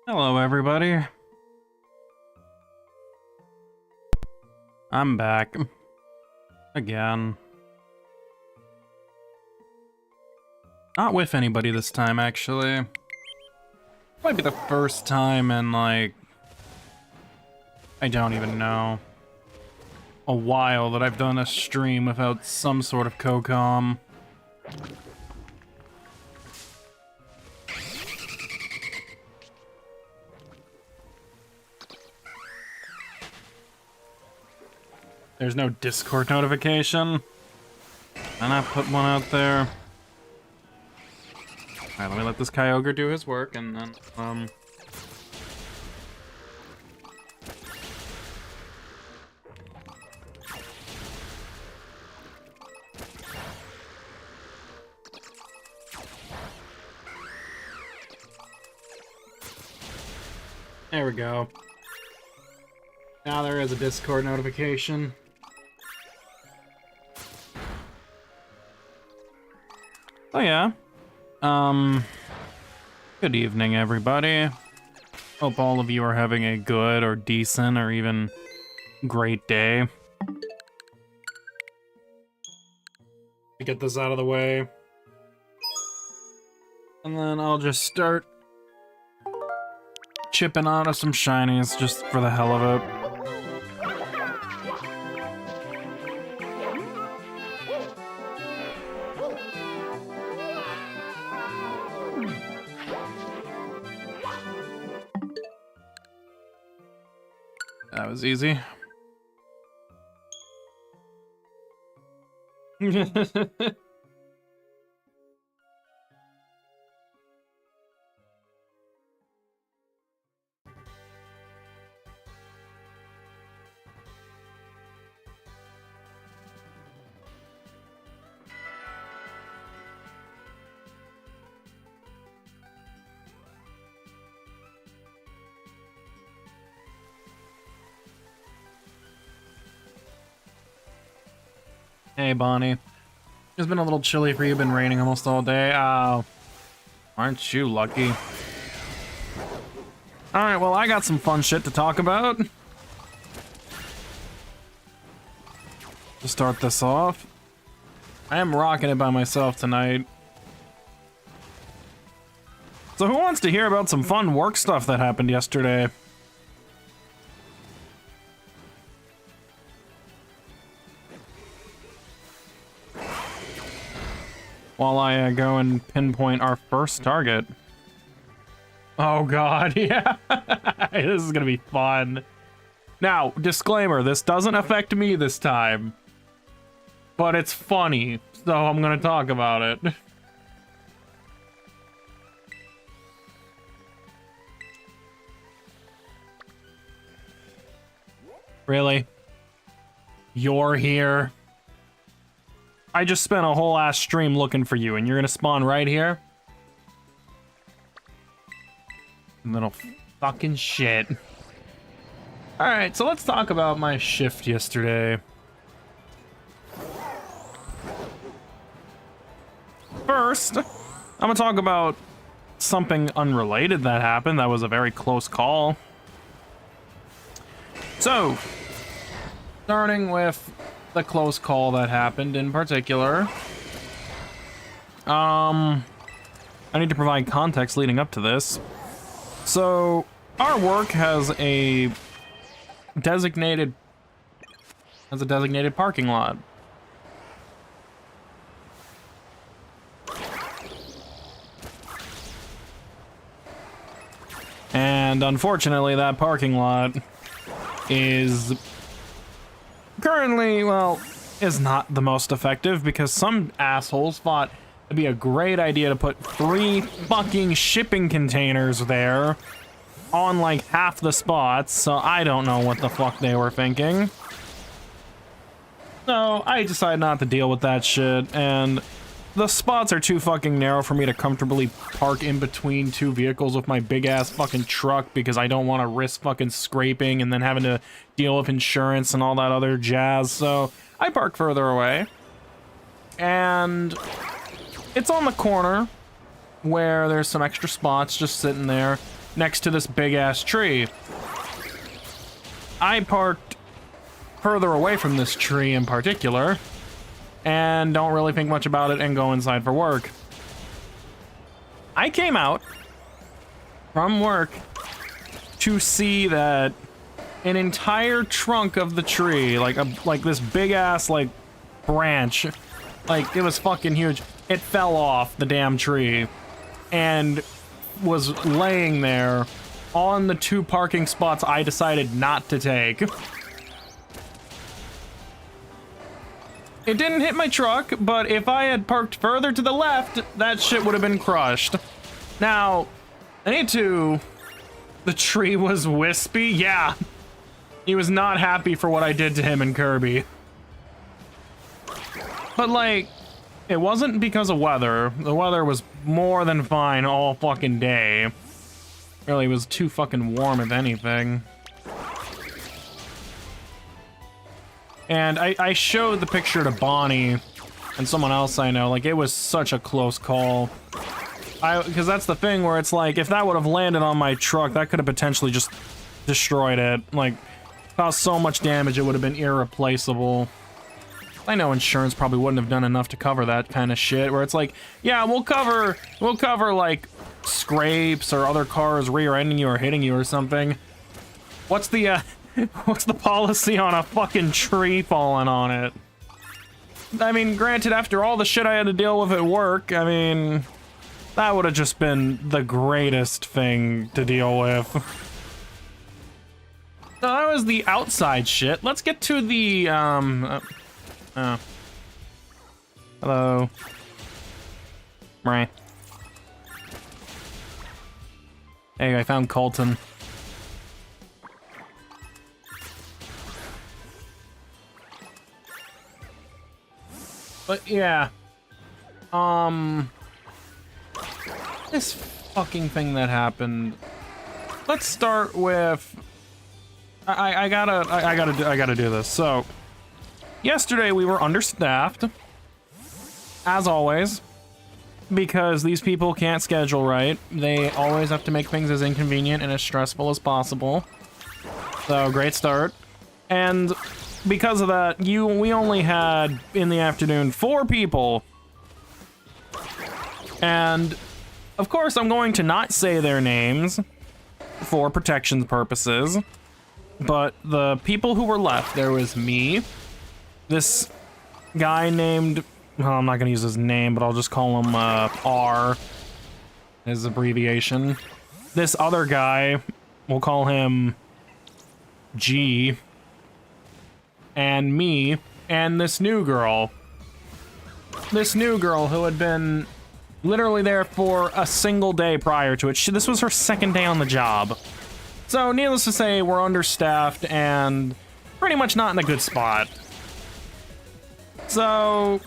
Hello, everybody. I'm back. Again. Not with anybody this time, actually. Might be the first time in, like, I don't even know, a while that I've done a stream without some sort of co-com. There's no Discord notification. And I put one out there. Alright, let me let this Kyogre do his work, and then, there we go. Now there is a Discord notification. Oh yeah. Good evening, everybody. Hope all of you are having a good or decent or even great day. To get this out of the way. And then I'll just start chipping out of some shinies just for the hell of it. That was easy. Hey, Bonnie. It's been a little chilly for you. Been raining almost all day. Aren't you lucky? Alright, well, I got some fun shit to talk about. To start this off, I am rocking it by myself tonight. So who wants to hear about some fun work stuff that happened yesterday? While I go and pinpoint our first target. Oh god, yeah. This is gonna be fun. Now, disclaimer, this doesn't affect me this time. But it's funny, so I'm gonna talk about it. Really? You're here? I just spent a whole ass stream looking for you, and you're gonna spawn right here? Little fucking shit. Alright, so let's talk about my shift yesterday. First, I'm gonna talk about something unrelated that happened. That was a very close call. So, starting with the close call that happened in particular. I need to provide context leading up to this. So, our work has a designated parking lot. And unfortunately, that parking lot is currently, well, is not the most effective because some assholes thought it'd be a great idea to put 3 fucking shipping containers there on like half the spots, so I don't know what the fuck they were thinking. So I decided not to deal with that shit, and the spots are too fucking narrow for me to comfortably park in between 2 vehicles with my big ass fucking truck because I don't want to risk fucking scraping and then having to deal with insurance and all that other jazz. So I park further away. And it's on the corner where there's some extra spots just sitting there next to this big ass tree. I parked further away from this tree in particular and don't really think much about it and go inside for work. I came out from work to see that an entire trunk of the tree, like this big ass like branch, like it was fucking huge. It fell off the damn tree and was laying there on the 2 parking spots I decided not to take. It didn't hit my truck, but if I had parked further to the left, that shit would have been crushed. Now, the tree was wispy. Yeah, he was not happy for what I did to him and Kirby. But like, it wasn't because of weather. The weather was more than fine all fucking day. Really, it was too fucking warm if anything. And I showed the picture to Bonnie and someone else I know. Like, it was such a close call. Because that's the thing where it's like, if that would have landed on my truck, that could have potentially just destroyed it. Like, caused so much damage, it would have been irreplaceable. I know insurance probably wouldn't have done enough to cover that kind of shit, where it's like, yeah, we'll cover like scrapes or other cars rear-ending you or hitting you or something. What's the policy on a fucking tree falling on it? I mean, granted, after all the shit I had to deal with at work, I mean, that would have just been the greatest thing to deal with. So that was the outside shit. Let's get to the, hello. Right. Hey, I found Colton. But yeah. This fucking thing that happened. Let's start with I gotta do this. So yesterday we were understaffed, as always, because these people can't schedule right. They always have to make things as inconvenient and as stressful as possible. So great start. And because of that, we only had in the afternoon 4 people. And of course I'm going to not say their names for protection purposes. But the people who were left, there was me, this guy named, well, I'm not gonna use his name, but I'll just call him R, his abbreviation. This other guy, we'll call him G, and me, and this new girl. This new girl who had been literally there for a single day prior to it. This was her second day on the job. So, needless to say, we're understaffed and pretty much not in a good spot. So,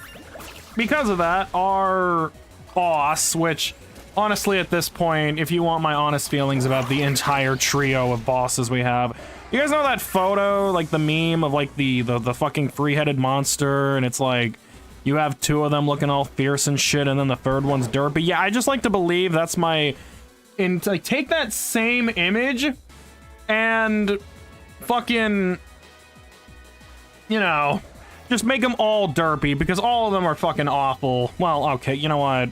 because of that, our boss, which, honestly, at this point, if you want my honest feelings about the entire trio of bosses we have, you guys know that photo, like the meme of like the fucking 3-headed monster, and it's like, you have 2 of them looking all fierce and shit, and then the third one's derpy? Yeah, I just like to believe that's my... like, take that same image and fucking, you know, just make them all derpy, because all of them are fucking awful. Well, okay, you know what?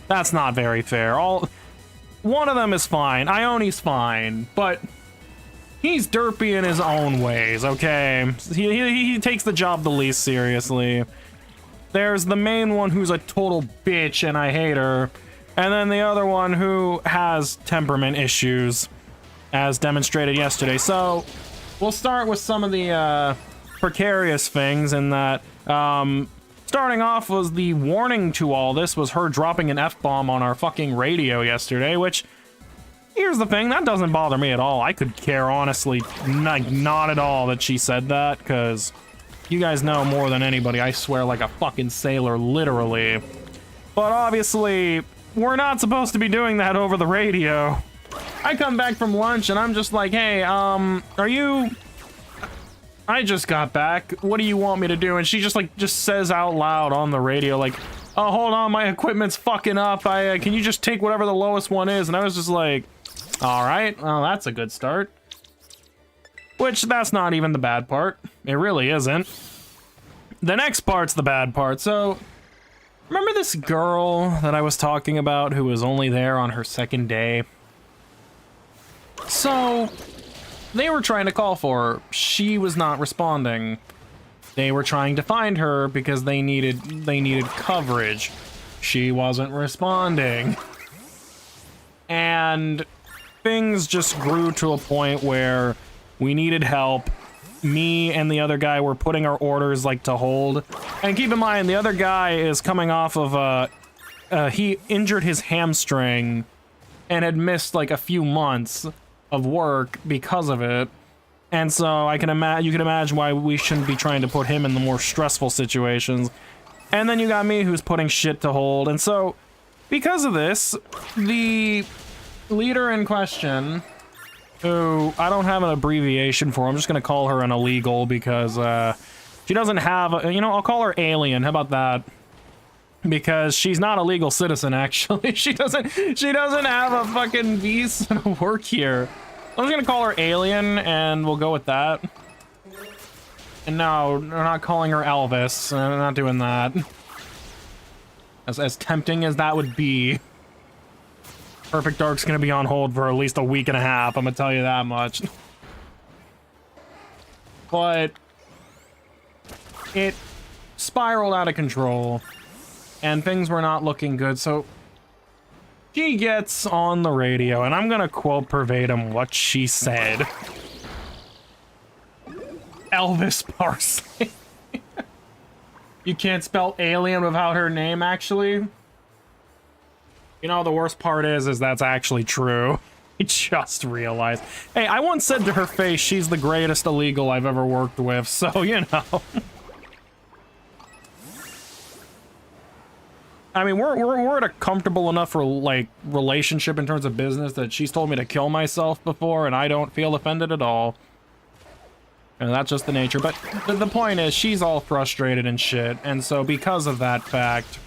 That's not very fair. One of them is fine. Ione's fine, but he's derpy in his own ways, okay? He takes the job the least seriously. There's the main one who's a total bitch and I hate her. And then the other one who has temperament issues, as demonstrated yesterday. So, we'll start with some of the precarious things in that, starting off was the warning to all this was her dropping an F-bomb on our fucking radio yesterday, which, here's the thing, that doesn't bother me at all. I could care, honestly, not at all that she said that, because you guys know more than anybody, I swear like a fucking sailor, literally. But obviously, we're not supposed to be doing that over the radio. I come back from lunch and I'm just like, hey, are you... I just got back. What do you want me to do? And she just says out loud on the radio, like, oh, hold on, my equipment's fucking up. Can you just take whatever the lowest one is? And I was just like, all right, well, that's a good start. Which, that's not even the bad part. It really isn't. The next part's the bad part. So, remember this girl that I was talking about who was only there on her second day? So, they were trying to call for her. She was not responding. They were trying to find her because they needed coverage. She wasn't responding. And things just grew to a point where we needed help. Me and the other guy were putting our orders like to hold. And keep in mind, the other guy is coming off of he injured his hamstring and had missed like a few months of work because of it. And so you can imagine why we shouldn't be trying to put him in the more stressful situations. And then you got me who's putting shit to hold. And so because of this, the leader in question, who I don't have an abbreviation for, I'm just gonna call her an illegal because she doesn't have I'll call her Alien. How about that? Because she's not a legal citizen, actually. She doesn't have a fucking visa to work here. I'm just gonna call her Alien and we'll go with that. And no, we're not calling her Elvis. I'm not doing that. As tempting as that would be, Perfect Dark's gonna be on hold for at least a week and a half, I'm gonna tell you that much. But it spiraled out of control, and things were not looking good, so she gets on the radio, and I'm gonna quote verbatim what she said. Elvis Parsley. You can't spell alien without her name, actually? You know, the worst part is that's actually true. I just realized. Hey, I once said to her face, she's the greatest illegal I've ever worked with, so, you know. I mean, we're at a comfortable enough relationship in terms of business that she's told me to kill myself before, and I don't feel offended at all. And that's just the nature. But the point is, she's all frustrated and shit, and so because of that fact,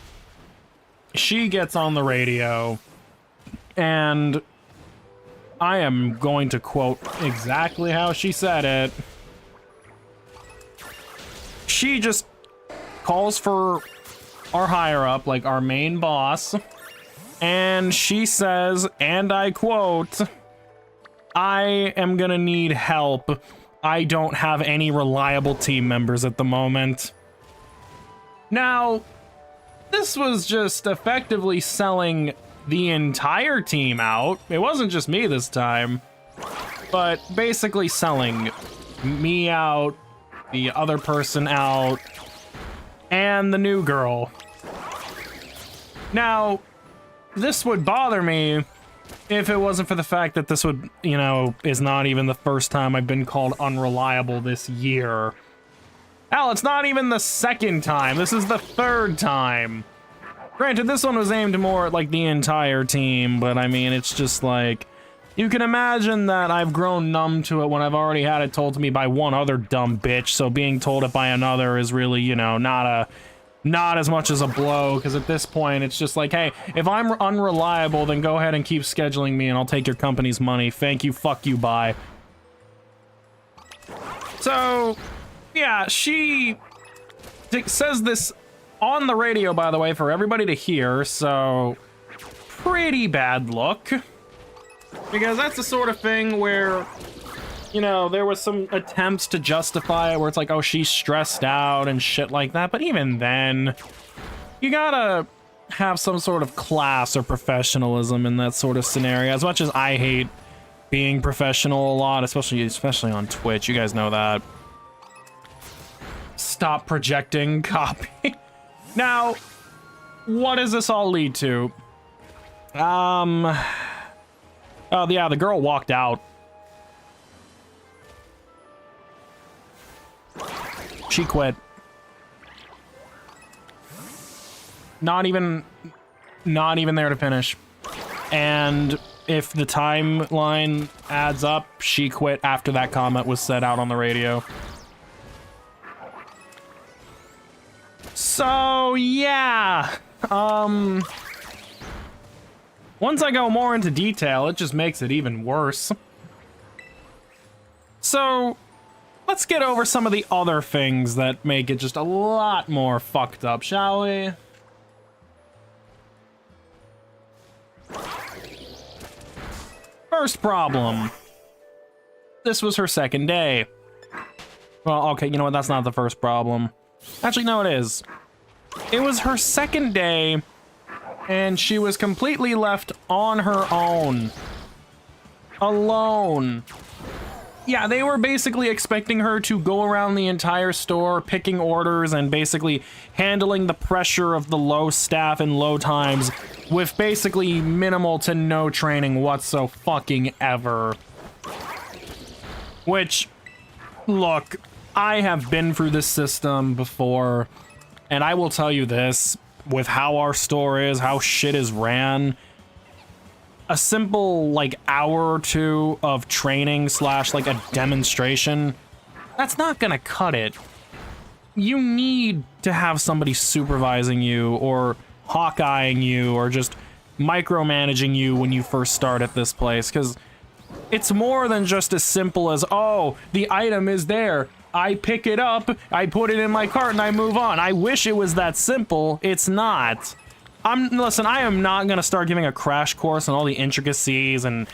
she gets on the radio, and I am going to quote exactly how she said it. She just calls for our higher up, like our main boss, and she says, and I quote, "I am gonna need help. I don't have any reliable team members at the moment." Now, this was just effectively selling the entire team out. It wasn't just me this time, but basically selling me out, the other person out, and the new girl. Now, this would bother me if it wasn't for the fact that this would, is not even the first time I've been called unreliable this year. Hell, it's not even the second time. This is the third time. Granted, this one was aimed more at, like, the entire team, but, I mean, it's just, like, you can imagine that I've grown numb to it when I've already had it told to me by one other dumb bitch, so being told it by another is really, not as much as a blow, because at this point, it's just like, hey, if I'm unreliable, then go ahead and keep scheduling me, and I'll take your company's money. Thank you, fuck you, bye. So, yeah, she says this on the radio, by the way, for everybody to hear, so pretty bad look. Because that's the sort of thing where, there was some attempts to justify it where it's like, oh, she's stressed out and shit like that. But even then, you gotta have some sort of class or professionalism in that sort of scenario. As much as I hate being professional a lot, especially on Twitch, you guys know that. Stop projecting, copy. Now, what does this all lead to? Oh, yeah, the girl walked out. She quit. Not even there to finish. And if the timeline adds up, she quit after that comment was said out on the radio. So, yeah. Once I go more into detail, it just makes it even worse. So, let's get over some of the other things that make it just a lot more fucked up, shall we? First problem. This was her second day. Well, okay, you know what? That's not the first problem. Actually, no, it is. It was her second day, and she was completely left on her own. Alone. Yeah, they were basically expecting her to go around the entire store, picking orders, and basically handling the pressure of the low staff and low times with basically minimal to no training whatsoever. Which, look, I have been through this system before, and I will tell you this, with how our store is, how shit is ran, a simple, like, hour or two of training slash, like, a demonstration, that's not gonna cut it. You need to have somebody supervising you, or hawkeyeing you, or just micromanaging you when you first start at this place, because it's more than just as simple as, oh, the item is there, I pick it up, I put it in my cart, and I move on. I wish it was that simple. It's not. Listen, I am not gonna start giving a crash course on all the intricacies and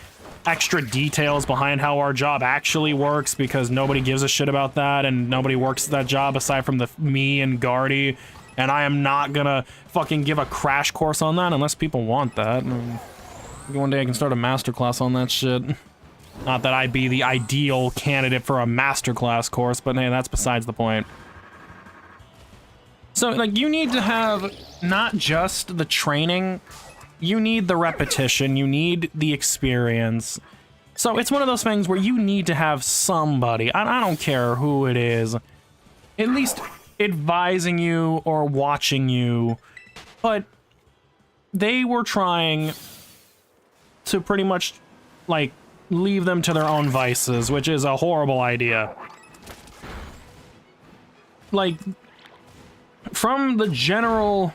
extra details behind how our job actually works, because nobody gives a shit about that, and nobody works that job aside from me and Guardy, and I am not gonna fucking give a crash course on that unless people want that. Maybe one day I can start a masterclass on that shit. Not that I'd be the ideal candidate for a masterclass course, but hey, that's besides the point. So, like, you need to have not just the training, you need the repetition, you need the experience. So it's one of those things where you need to have somebody, I don't care who it is, at least advising you or watching you, but they were trying to pretty much, like, leave them to their own vices, which is a horrible idea. Like, from the general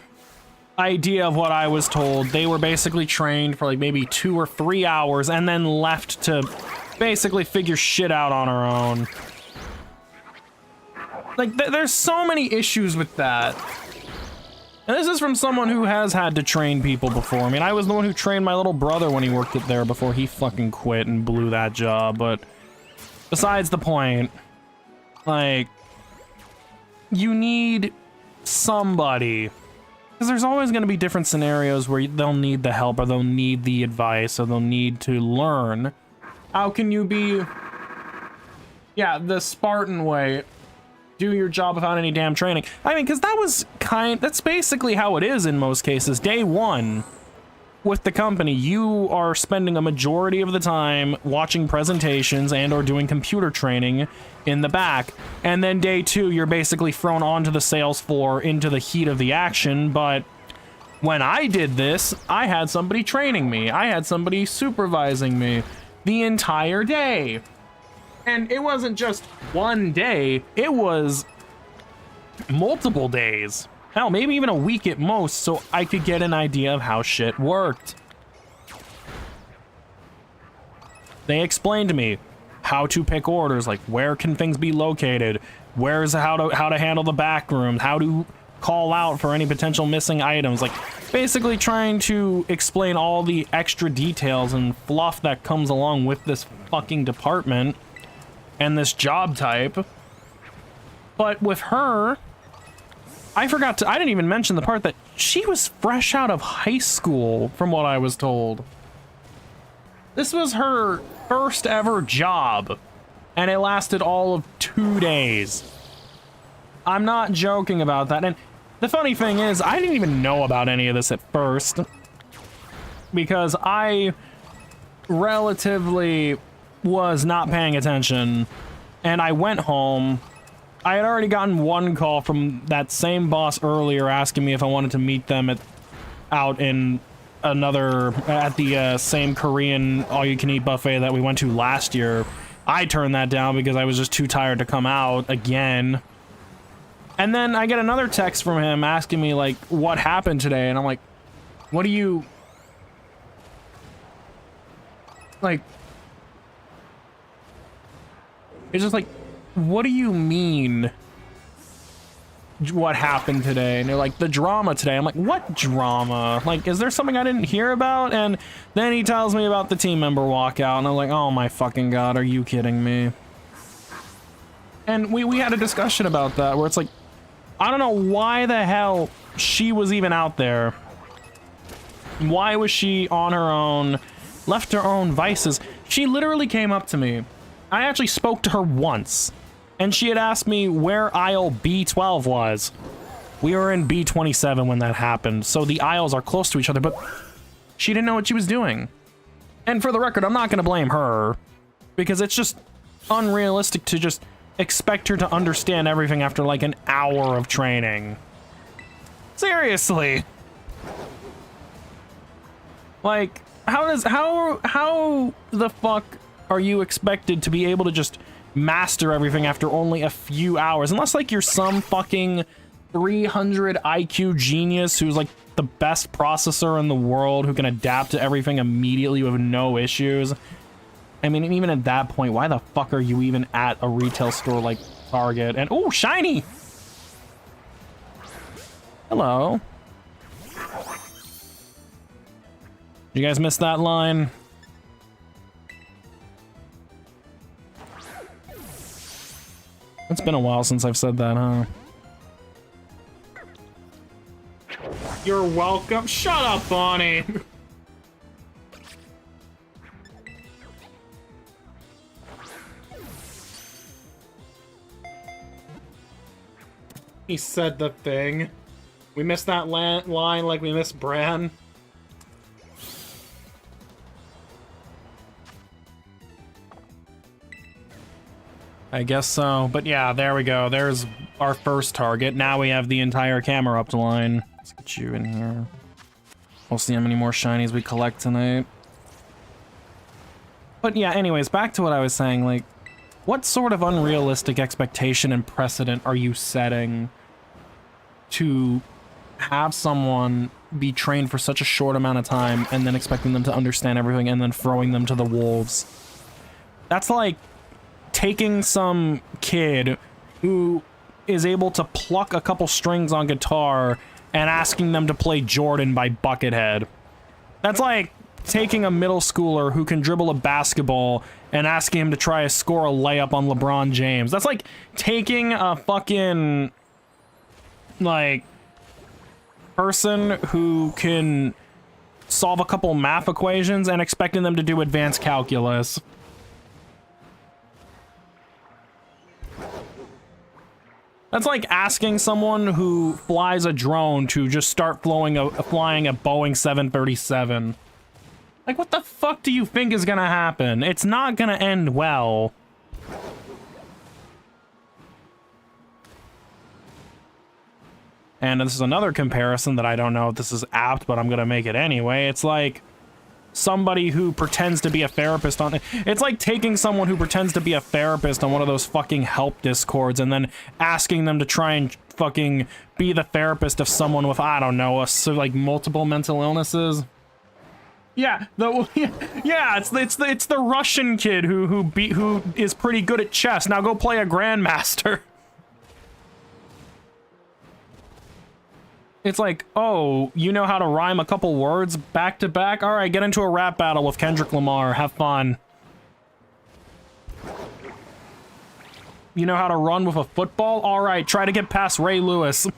idea of what I was told, they were basically trained for like maybe 2 or 3 hours and then left to basically figure shit out on our own. Like, there's so many issues with that. And this is from someone who has had to train people before. I mean, I was the one who trained my little brother when he worked it there before he fucking quit and blew that job, but besides the point, like, you need somebody, because there's always going to be different scenarios where they'll need the help, or they'll need the advice, or they'll need to learn. How can you be, yeah, the Spartan way, do your job without any damn training? I mean, because that's basically how it is in most cases. Day one with the company, you are spending a majority of the time watching presentations and or doing computer training in the back. And then day two, you're basically thrown onto the sales floor into the heat of the action. But when I did this, I had somebody training me. I had somebody supervising me the entire day. And it wasn't just one day, it was multiple days. Hell, maybe even a week at most, so I could get an idea of how shit worked. They explained to me how to pick orders, like where can things be located, how to handle the back rooms, how to call out for any potential missing items, like basically trying to explain all the extra details and fluff that comes along with this fucking department and this job type. But with her, I didn't even mention the part that she was fresh out of high school, from what I was told. This was her first ever job, and it lasted all of 2 days. I'm not joking about that. And the funny thing is, I didn't even know about any of this at first, because I relatively was not paying attention, and I went home. I had already gotten one call from that same boss earlier asking me if I wanted to meet them at the same Korean all-you-can-eat buffet that we went to last year. I turned that down because I was just too tired to come out again. And then I get another text from him asking me, like, what happened today? And I'm like, what do you... Like... It's just like, what do you mean? What happened today? And they're like, the drama today. I'm like, what drama? Like, is there something I didn't hear about? And then he tells me about the team member walkout, and I'm like, oh my fucking god, are you kidding me? And we had a discussion about that, where it's like, I don't know why the hell she was even out there. Why was she on her own, left her own vices? She literally came up to me. I actually spoke to her once. And she had asked me where aisle B12 was. We were in B27 when that happened, so the aisles are close to each other, but she didn't know what she was doing. And for the record, I'm not going to blame her, because it's just unrealistic to just expect her to understand everything after like an hour of training. Seriously. Like, how the fuck are you expected to be able to just master everything after only a few hours? Unless like you're some fucking 300 IQ genius who's like the best processor in the world, who can adapt to everything immediately with no issues. I mean, even at that point, why the fuck are you even at a retail store like Target? And oh, shiny! Hello. You guys miss that line? It's been a while since I've said that, huh? You're welcome. Shut up, Bonnie. He said the thing. We missed that line like we missed Bran. I guess so, but yeah, there we go. There's our first target. Now we have the entire camera up to line. Let's get you in here. We'll see how many more shinies we collect tonight. But yeah, anyways, back to what I was saying, like, what sort of unrealistic expectation and precedent are you setting to have someone be trained for such a short amount of time and then expecting them to understand everything and then throwing them to the wolves? That's like taking some kid who is able to pluck a couple strings on guitar and asking them to play Jordan by Buckethead. That's like taking a middle schooler who can dribble a basketball and asking him to try to score a layup on LeBron James. That's like taking a fucking, like, person who can solve a couple math equations and expecting them to do advanced calculus. That's like asking someone who flies a drone to just start flying a Boeing 737. Like, what the fuck do you think is gonna happen? It's not gonna end well. And this is another comparison that I don't know if this is apt, but I'm gonna make it anyway. It's like somebody who pretends to be a therapist on... It's like taking someone who pretends to be a therapist on one of those fucking help discords and then asking them to try and fucking be the therapist of someone with, I don't know, like multiple mental illnesses. Yeah, yeah, it's the Russian kid who is pretty good at chess. Now go play a grandmaster. It's like, oh, you know how to rhyme a couple words back to back? All right, get into a rap battle with Kendrick Lamar. Have fun. You know how to run with a football? All right, try to get past Ray Lewis.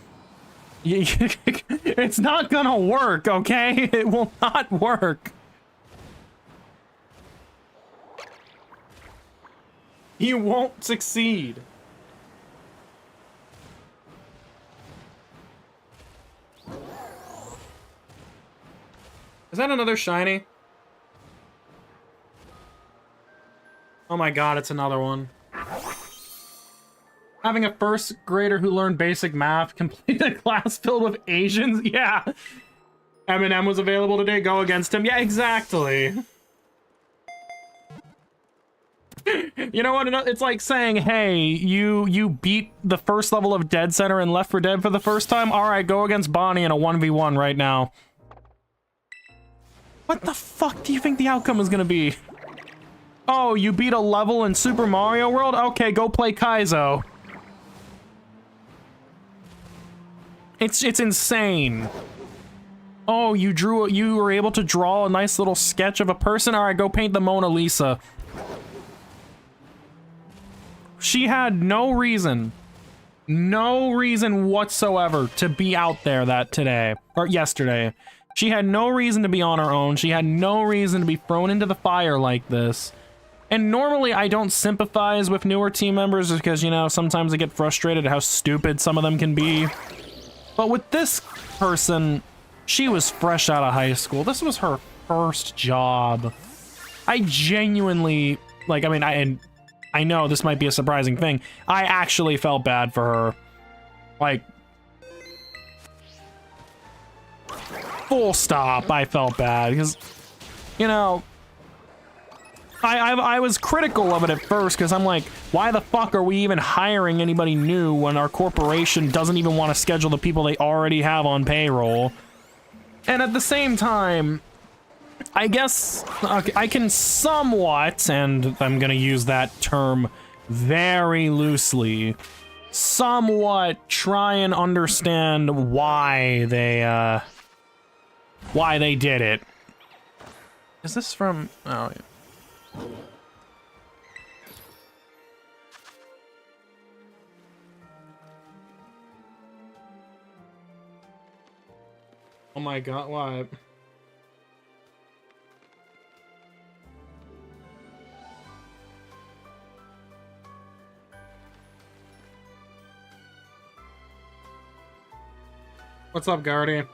It's not gonna work, okay? It will not work. You won't succeed. Is that another shiny? Oh my god, it's another one. Having a first grader who learned basic math complete a class filled with Asians? Yeah. Eminem was available today, go against him. Yeah, exactly. You know what? It's like saying, hey, you beat the first level of Dead Center in Left 4 Dead for the first time? Alright, go against Bonnie in a 1v1 right now. What the fuck do you think the outcome is gonna be? Oh, you beat a level in Super Mario World? Okay, go play Kaizo. It's insane. Oh, you were able to draw a nice little sketch of a person? Alright, go paint the Mona Lisa. She had no reason whatsoever to be out there yesterday. She had no reason to be on her own. She had no reason to be thrown into the fire like this. And normally I don't sympathize with newer team members because, you know, sometimes I get frustrated at how stupid some of them can be. But with this person, she was fresh out of high school. This was her first job. I genuinely, like, I mean, I know this might be a surprising thing. I actually felt bad for her. Like, full stop, I felt bad because, you know, I was critical of it at first because I'm like, why the fuck are we even hiring anybody new when our corporation doesn't even want to schedule the people they already have on payroll? And at the same time, I guess I can somewhat, and I'm gonna use that term very loosely, somewhat try and understand why they did it. Is this from... oh, yeah. Oh my god, what? What's up, Guardian?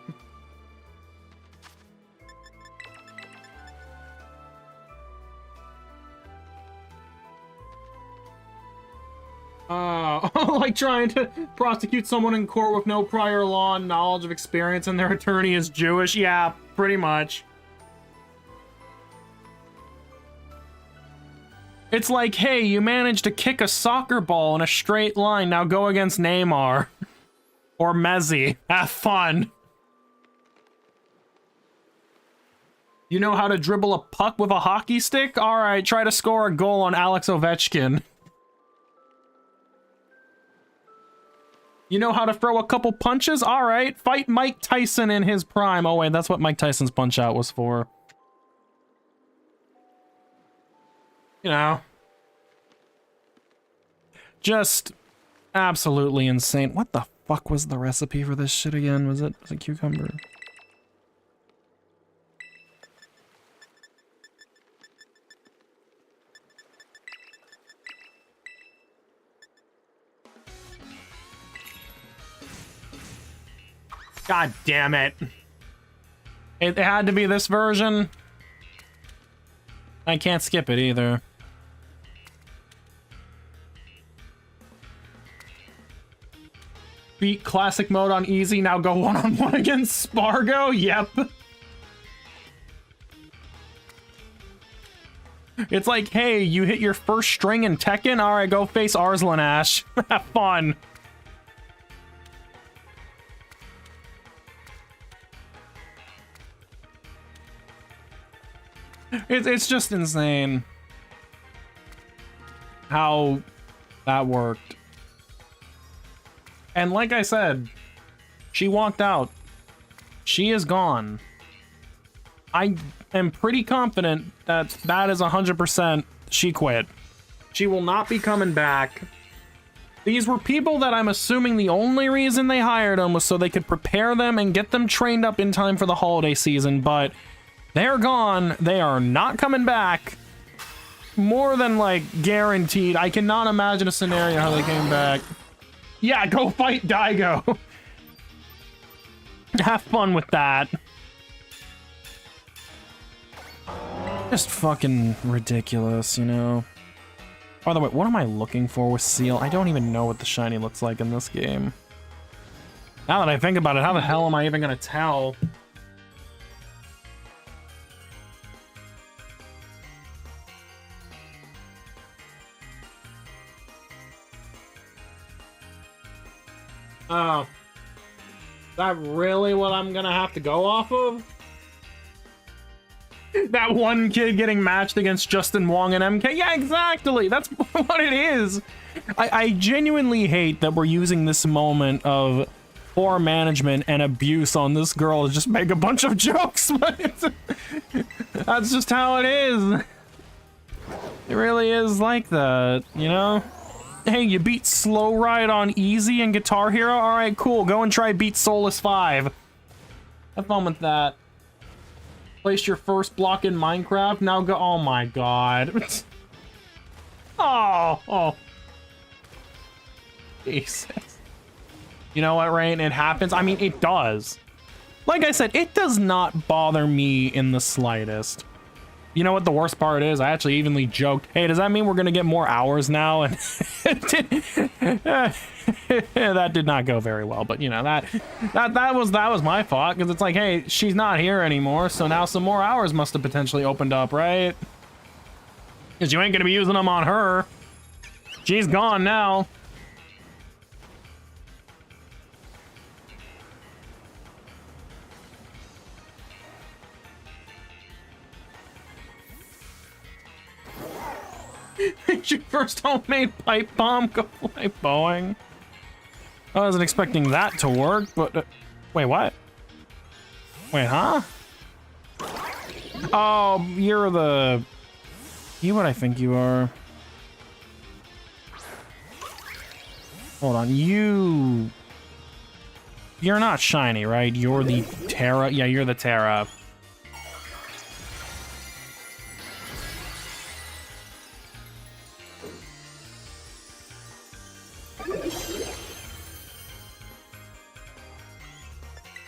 Like trying to prosecute someone in court with no prior law and knowledge of experience and their attorney is Jewish. Yeah, pretty much. It's like, hey, you managed to kick a soccer ball in a straight line, now go against Neymar. Or Messi. Have fun. You know how to dribble a puck with a hockey stick? Alright, try to score a goal on Alex Ovechkin. You know how to throw a couple punches? Alright, fight Mike Tyson in his prime. Oh wait, that's what Mike Tyson's Punch-Out was for. You know. Just absolutely insane. What the fuck was the recipe for this shit again? Was it cucumber? God damn it. It had to be this version. I can't skip it either. Beat classic mode on easy, now go one-on-one against Spargo? Yep. It's like, hey, you hit your first string in Tekken? Alright, go face Arslan Ash. Have fun. It's just insane how that worked. And like I said, she walked out. She is gone. I am pretty confident that that is 100% she quit. She will not be coming back. These were people that I'm assuming the only reason they hired them was so they could prepare them and get them trained up in time for the holiday season, but they're gone. They are not coming back. More than, like, guaranteed. I cannot imagine a scenario how they came back. Yeah, go fight Daigo. Have fun with that. Just fucking ridiculous, you know? By the way, what am I looking for with Seal? I don't even know what the shiny looks like in this game. Now that I think about it, how the hell am I even gonna tell? Oh. Is that really what I'm gonna have to go off of? That one kid getting matched against Justin Wong and MK? Yeah, exactly! That's what it is! I genuinely hate that we're using this moment of poor management and abuse on this girl to just make a bunch of jokes, but that's just how it is. It really is like that, you know? Hey, you beat Slow Ride on easy and Guitar Hero? Alright, cool. Go and try beat Solus 5. Have fun with that. Place your first block in Minecraft. Now go. Oh my god. Oh. Jesus. You know what, Rain? It happens. I mean, it does. Like I said, it does not bother me in the slightest. You know what the worst part is? I actually evenly joked, hey, does that mean we're gonna get more hours now? And that did not go very well, but you know, that was my fault, because it's like, hey, she's not here anymore, so now some more hours must have potentially opened up, right? Because you ain't gonna be using them on her. She's gone now. It's your first homemade pipe bomb. Go fly Boeing. I wasn't expecting that to work, but wait, what? Wait, huh? Oh, you're what I think you are. Hold on, you're not shiny, right? You're the Terra. Yeah, you're the Terra.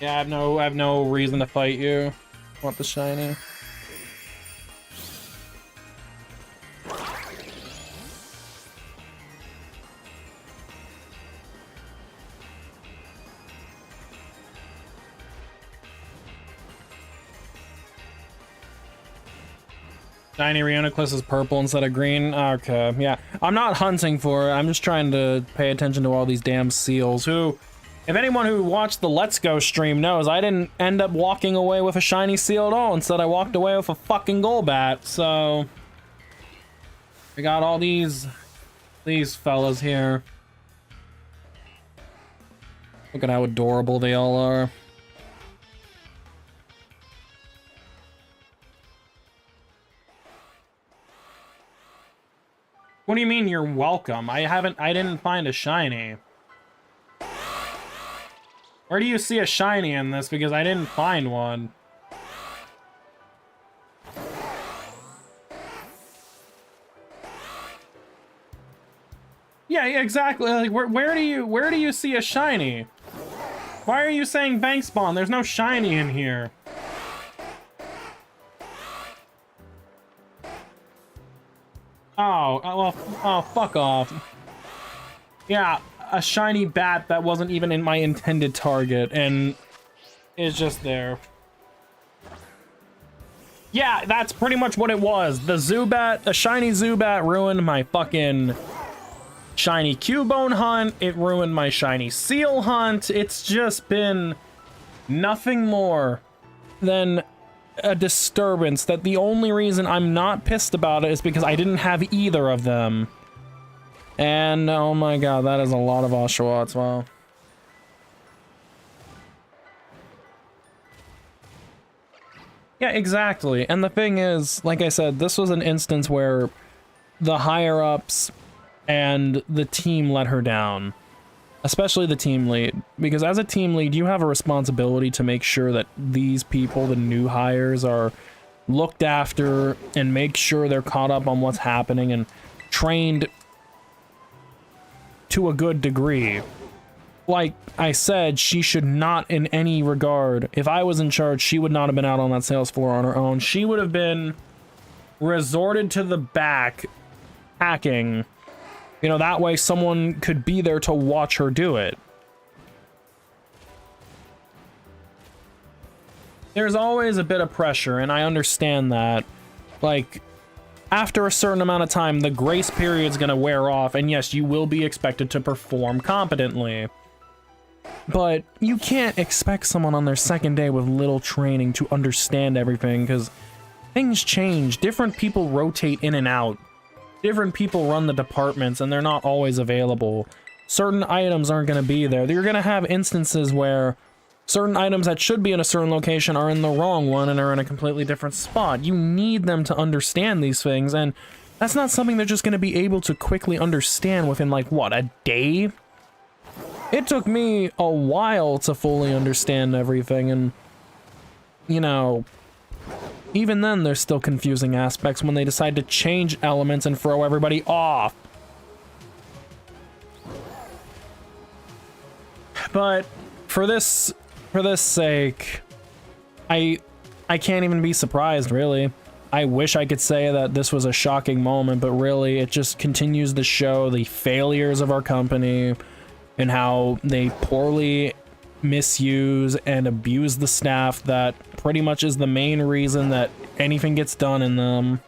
Yeah, I have no reason to fight you. I want the shiny. Shiny Reuniclus is purple instead of green. Okay, yeah. I'm not hunting for it. I'm just trying to pay attention to all these damn seals who... If anyone who watched the Let's Go stream knows, I didn't end up walking away with a shiny seal at all. Instead, I walked away with a fucking Golbat. So, we got all these fellas here. Look at how adorable they all are. What do you mean you're welcome? I didn't find a shiny. Where do you see a shiny in this? Because I didn't find one. Yeah, exactly. Like, where do you see a shiny? Why are you saying bank spawn? There's no shiny in here. Oh, well, oh, fuck off. Yeah. A shiny bat that wasn't even in my intended target and is just there. Yeah, that's pretty much what it was. The shiny Zubat ruined my fucking shiny Cubone hunt. It ruined my shiny Seal hunt. It's just been nothing more than a disturbance that the only reason I'm not pissed about it is because I didn't have either of them. And oh my god, that is a lot of Oshawotts, wow. Yeah, exactly. And the thing is, like I said, this was an instance where the higher-ups and the team let her down. Especially the team lead. Because as a team lead, you have a responsibility to make sure that these people, the new hires, are looked after and make sure they're caught up on what's happening and trained to a good degree. Like I said, she should not in any regard, if I was in charge, she would not have been out on that sales floor on her own. She would have been resorted to the back hacking. You know, that way someone could be there to watch her do it. There's always a bit of pressure, and I understand that. Like, after a certain amount of time, the grace period's gonna wear off, and yes, you will be expected to perform competently. But you can't expect someone on their second day with little training to understand everything, because things change. Different people rotate in and out. Different people run the departments, and they're not always available. Certain items aren't going to be there. You're going to have instances where certain items that should be in a certain location are in the wrong one and are in a completely different spot. You need them to understand these things, and that's not something they're just going to be able to quickly understand within, like, what, a day? It took me a while to fully understand everything, and, you know, even then there's still confusing aspects when they decide to change elements and throw everybody off. But for this sake, I can't even be surprised, really. I wish I could say that this was a shocking moment, but really it just continues to show the failures of our company and how they poorly misuse and abuse the staff. That pretty much is the main reason that anything gets done in them.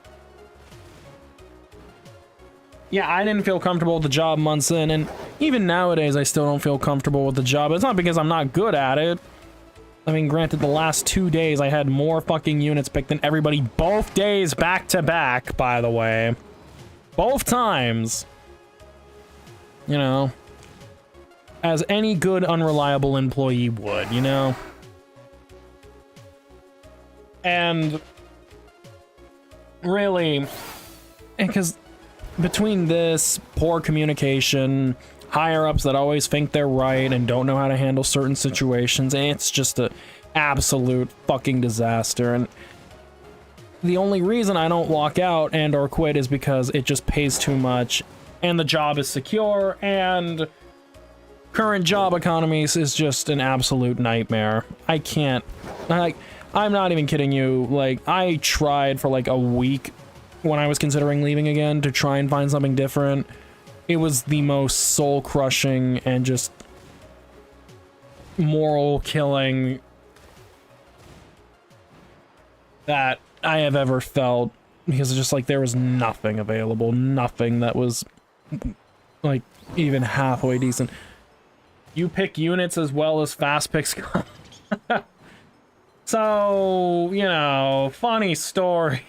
Yeah, I didn't feel comfortable with the job months in, and even nowadays I still don't feel comfortable with the job. It's not because I'm not good at it. I mean, granted, the last 2 days I had more fucking units picked than everybody, both days back to back, by the way. Both times. You know, as any good unreliable employee would, you know? And really, because between this, poor communication, higher-ups that always think they're right and don't know how to handle certain situations, it's just an absolute fucking disaster. And the only reason I don't walk out and or quit is because it just pays too much, and the job is secure, and current job economies is just an absolute nightmare. I can't, like, I'm not even kidding you. Like, I tried for like a week when I was considering leaving again to try and find something different. It was the most soul-crushing and just moral-killing that I have ever felt, because it's just like there was nothing available, nothing that was like even halfway decent. You pick units as well as fast picks come. So, you know, funny story.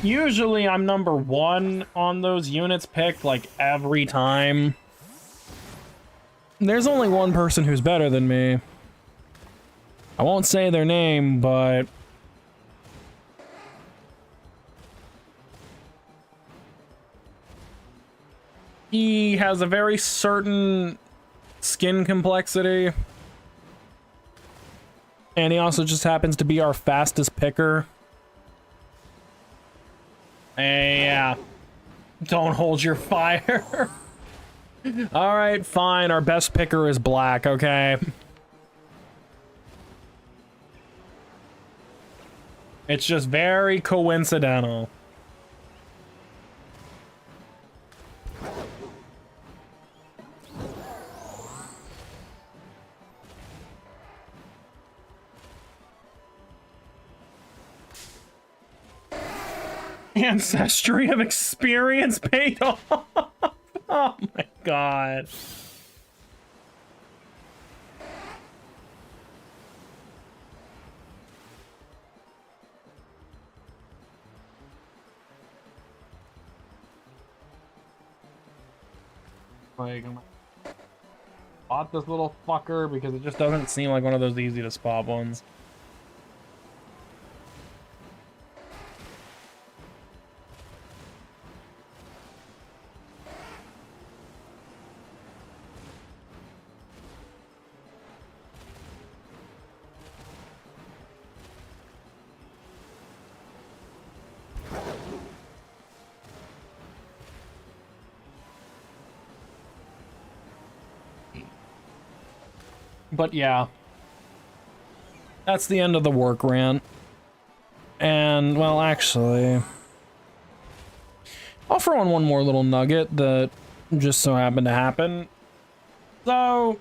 Usually I'm number 1 on those units picked, like, every time. There's only one person who's better than me. I won't say their name, but he has a very certain skin complexity. And he also just happens to be our fastest picker. Yeah. Don't hold your fire. Alright, fine. Our best picker is black, okay? It's just very coincidental. Ancestry of experience paid off. Oh my god. Like, bought this little fucker because it just doesn't seem like one of those easy to spot ones. But yeah, that's the end of the work rant. And, well, actually, I'll throw in one more little nugget that just so happened to happen. So,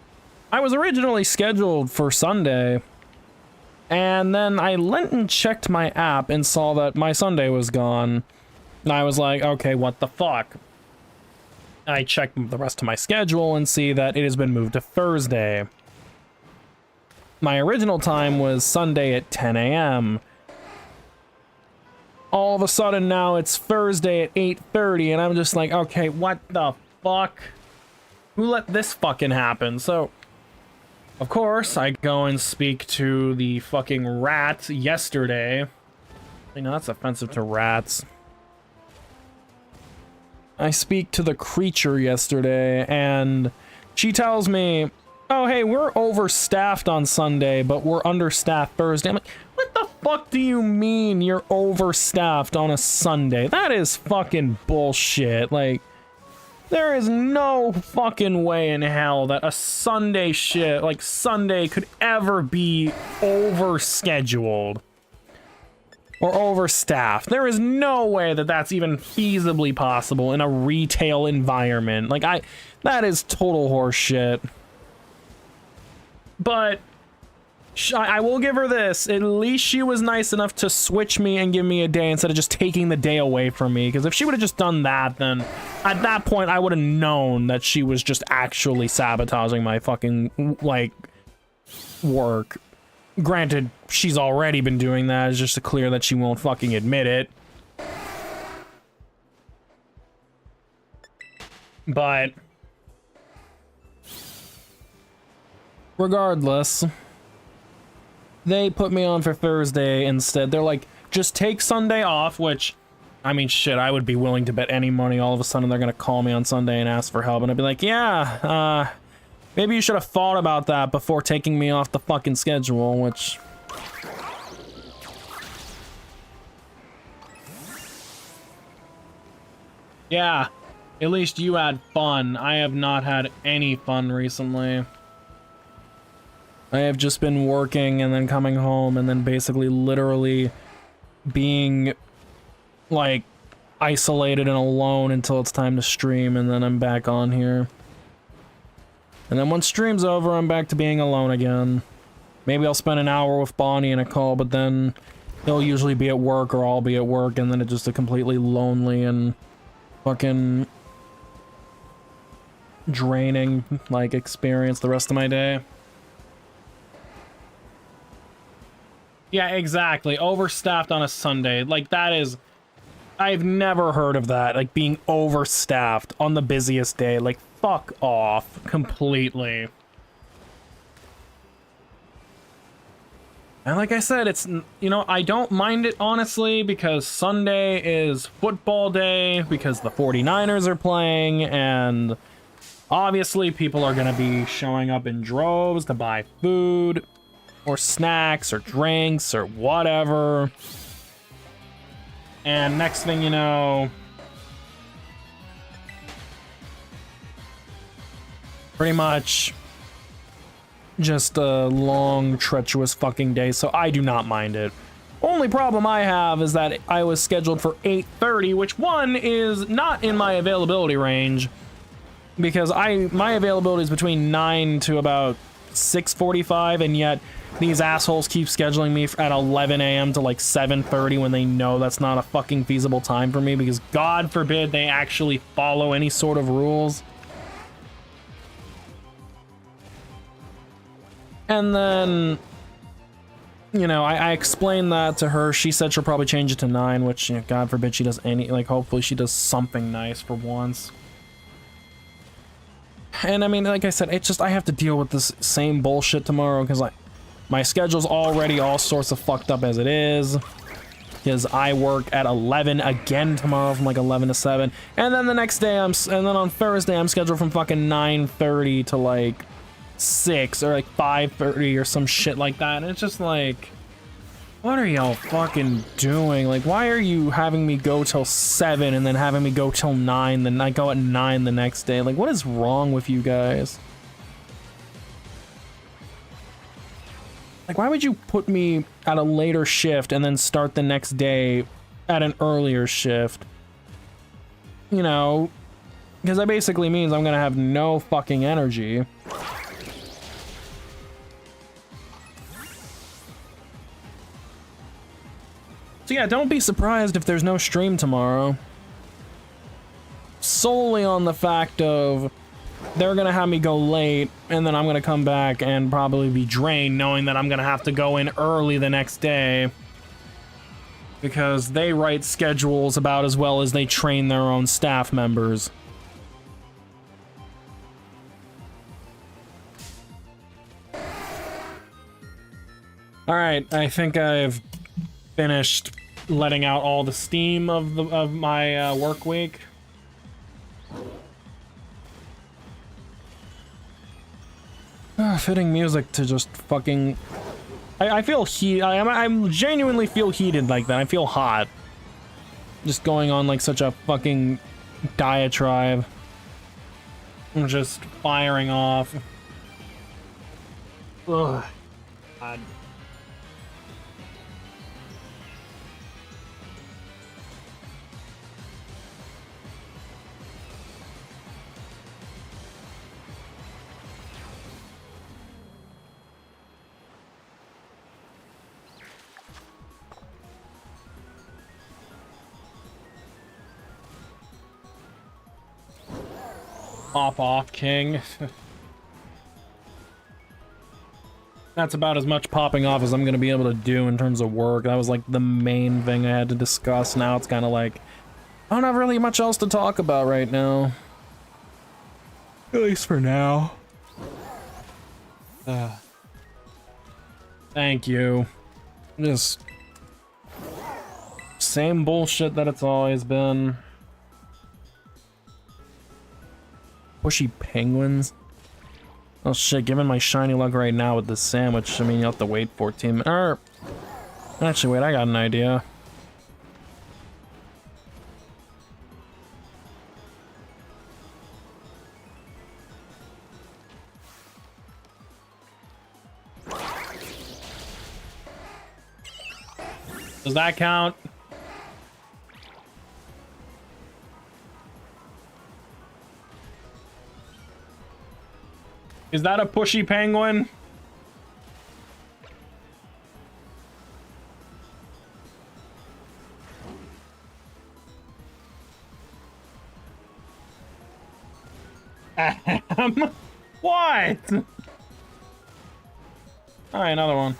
I was originally scheduled for Sunday, and then I went and checked my app and saw that my Sunday was gone. And I was like, okay, what the fuck? I check the rest of my schedule and see that it has been moved to Thursday. My original time was Sunday at 10 a.m. All of a sudden now it's Thursday at 8:30, and I'm just like, okay, what the fuck? Who let this fucking happen? So, of course, I go and speak to the fucking rat yesterday. I know that's offensive to rats. I speak to the creature yesterday, and she tells me, oh, hey, we're overstaffed on Sunday, but we're understaffed Thursday. I'm like, what the fuck do you mean you're overstaffed on a Sunday? That is fucking bullshit. Like, there is no fucking way in hell that a Sunday shit, like Sunday, could ever be overscheduled or overstaffed. There is no way that that's even feasibly possible in a retail environment. Like, that is total horseshit. But I will give her this. At least she was nice enough to switch me and give me a day instead of just taking the day away from me. Because if she would have just done that, then at that point I would have known that she was just actually sabotaging my fucking, like, work. Granted, she's already been doing that. It's just clear that she won't fucking admit it. But regardless, they put me on for Thursday instead. They're like, just take Sunday off, which, I mean, shit, I would be willing to bet any money all of a sudden they're gonna call me on Sunday and ask for help, and I'd be like, yeah, maybe you should have thought about that before taking me off the fucking schedule, which... yeah, at least you had fun. I have not had any fun recently. I have just been working and then coming home and then basically literally being, like, isolated and alone until it's time to stream, and then I'm back on here. And then once stream's over, I'm back to being alone again. Maybe I'll spend an hour with Bonnie in a call, but then he'll usually be at work or I'll be at work, and then it's just a completely lonely and fucking draining, like, experience the rest of my day. Yeah, exactly. Overstaffed on a Sunday. Like, that is... I've never heard of that. Like, being overstaffed on the busiest day. Like, fuck off. Completely. And like I said, it's... You know, I don't mind it, honestly, because Sunday is football day, because the 49ers are playing, and... obviously, people are gonna be showing up in droves to buy food, or snacks, or drinks, or whatever. And next thing you know, pretty much just a long, treacherous fucking day, so I do not mind it. Only problem I have is that I was scheduled for 8:30, which, one, is not in my availability range, because my availability is between 9 to about 6:45, and yet these assholes keep scheduling me at 11 a.m. to like 7:30 when they know that's not a fucking feasible time for me, because God forbid they actually follow any sort of rules. And then, you know, I explained that to her. She said she'll probably change it to 9, which, you know, God forbid she does any, like, hopefully she does something nice for once. And I mean, like I said, it's just, I have to deal with this same bullshit tomorrow, because, like, my schedule's already all sorts of fucked up as it is, because I work at 11 again tomorrow from like 11 to 7, and then the next day and then on Thursday I'm scheduled from fucking 9:30 to like 6 or like 5:30 or some shit like that, and it's just like, what are y'all fucking doing? Like, why are you having me go till 7 and then having me go till 9, then I go at 9 the next day? Like, what is wrong with you guys? Like, why would you put me at a later shift and then start the next day at an earlier shift? You know, because that basically means I'm gonna have no fucking energy. So yeah, don't be surprised if there's no stream tomorrow. solely on the fact of they're gonna have me go late, and then I'm gonna come back and probably be drained, knowing that I'm gonna have to go in early the next day. Because they write schedules about as well as they train their own staff members. Alright, I think I've finished letting out all the steam of my work week. Fitting music to just fucking... I feel heat. I genuinely feel heated like that. I feel hot. Just going on like such a fucking diatribe. I'm just firing off. Ugh. God. Pop off, King. That's about as much popping off as I'm gonna be able to do in terms of work. That was like the main thing I had to discuss. Now it's kind of like, I don't have really much else to talk about right now. At least for now. Thank you. Just same bullshit that it's always been. Pushy penguins. Oh shit, given my shiny luck right now with this sandwich, I mean, you'll have to wait 14 minutes. Actually, wait, I got an idea. Does that count? Is that a pushy penguin? What? Alright, another one.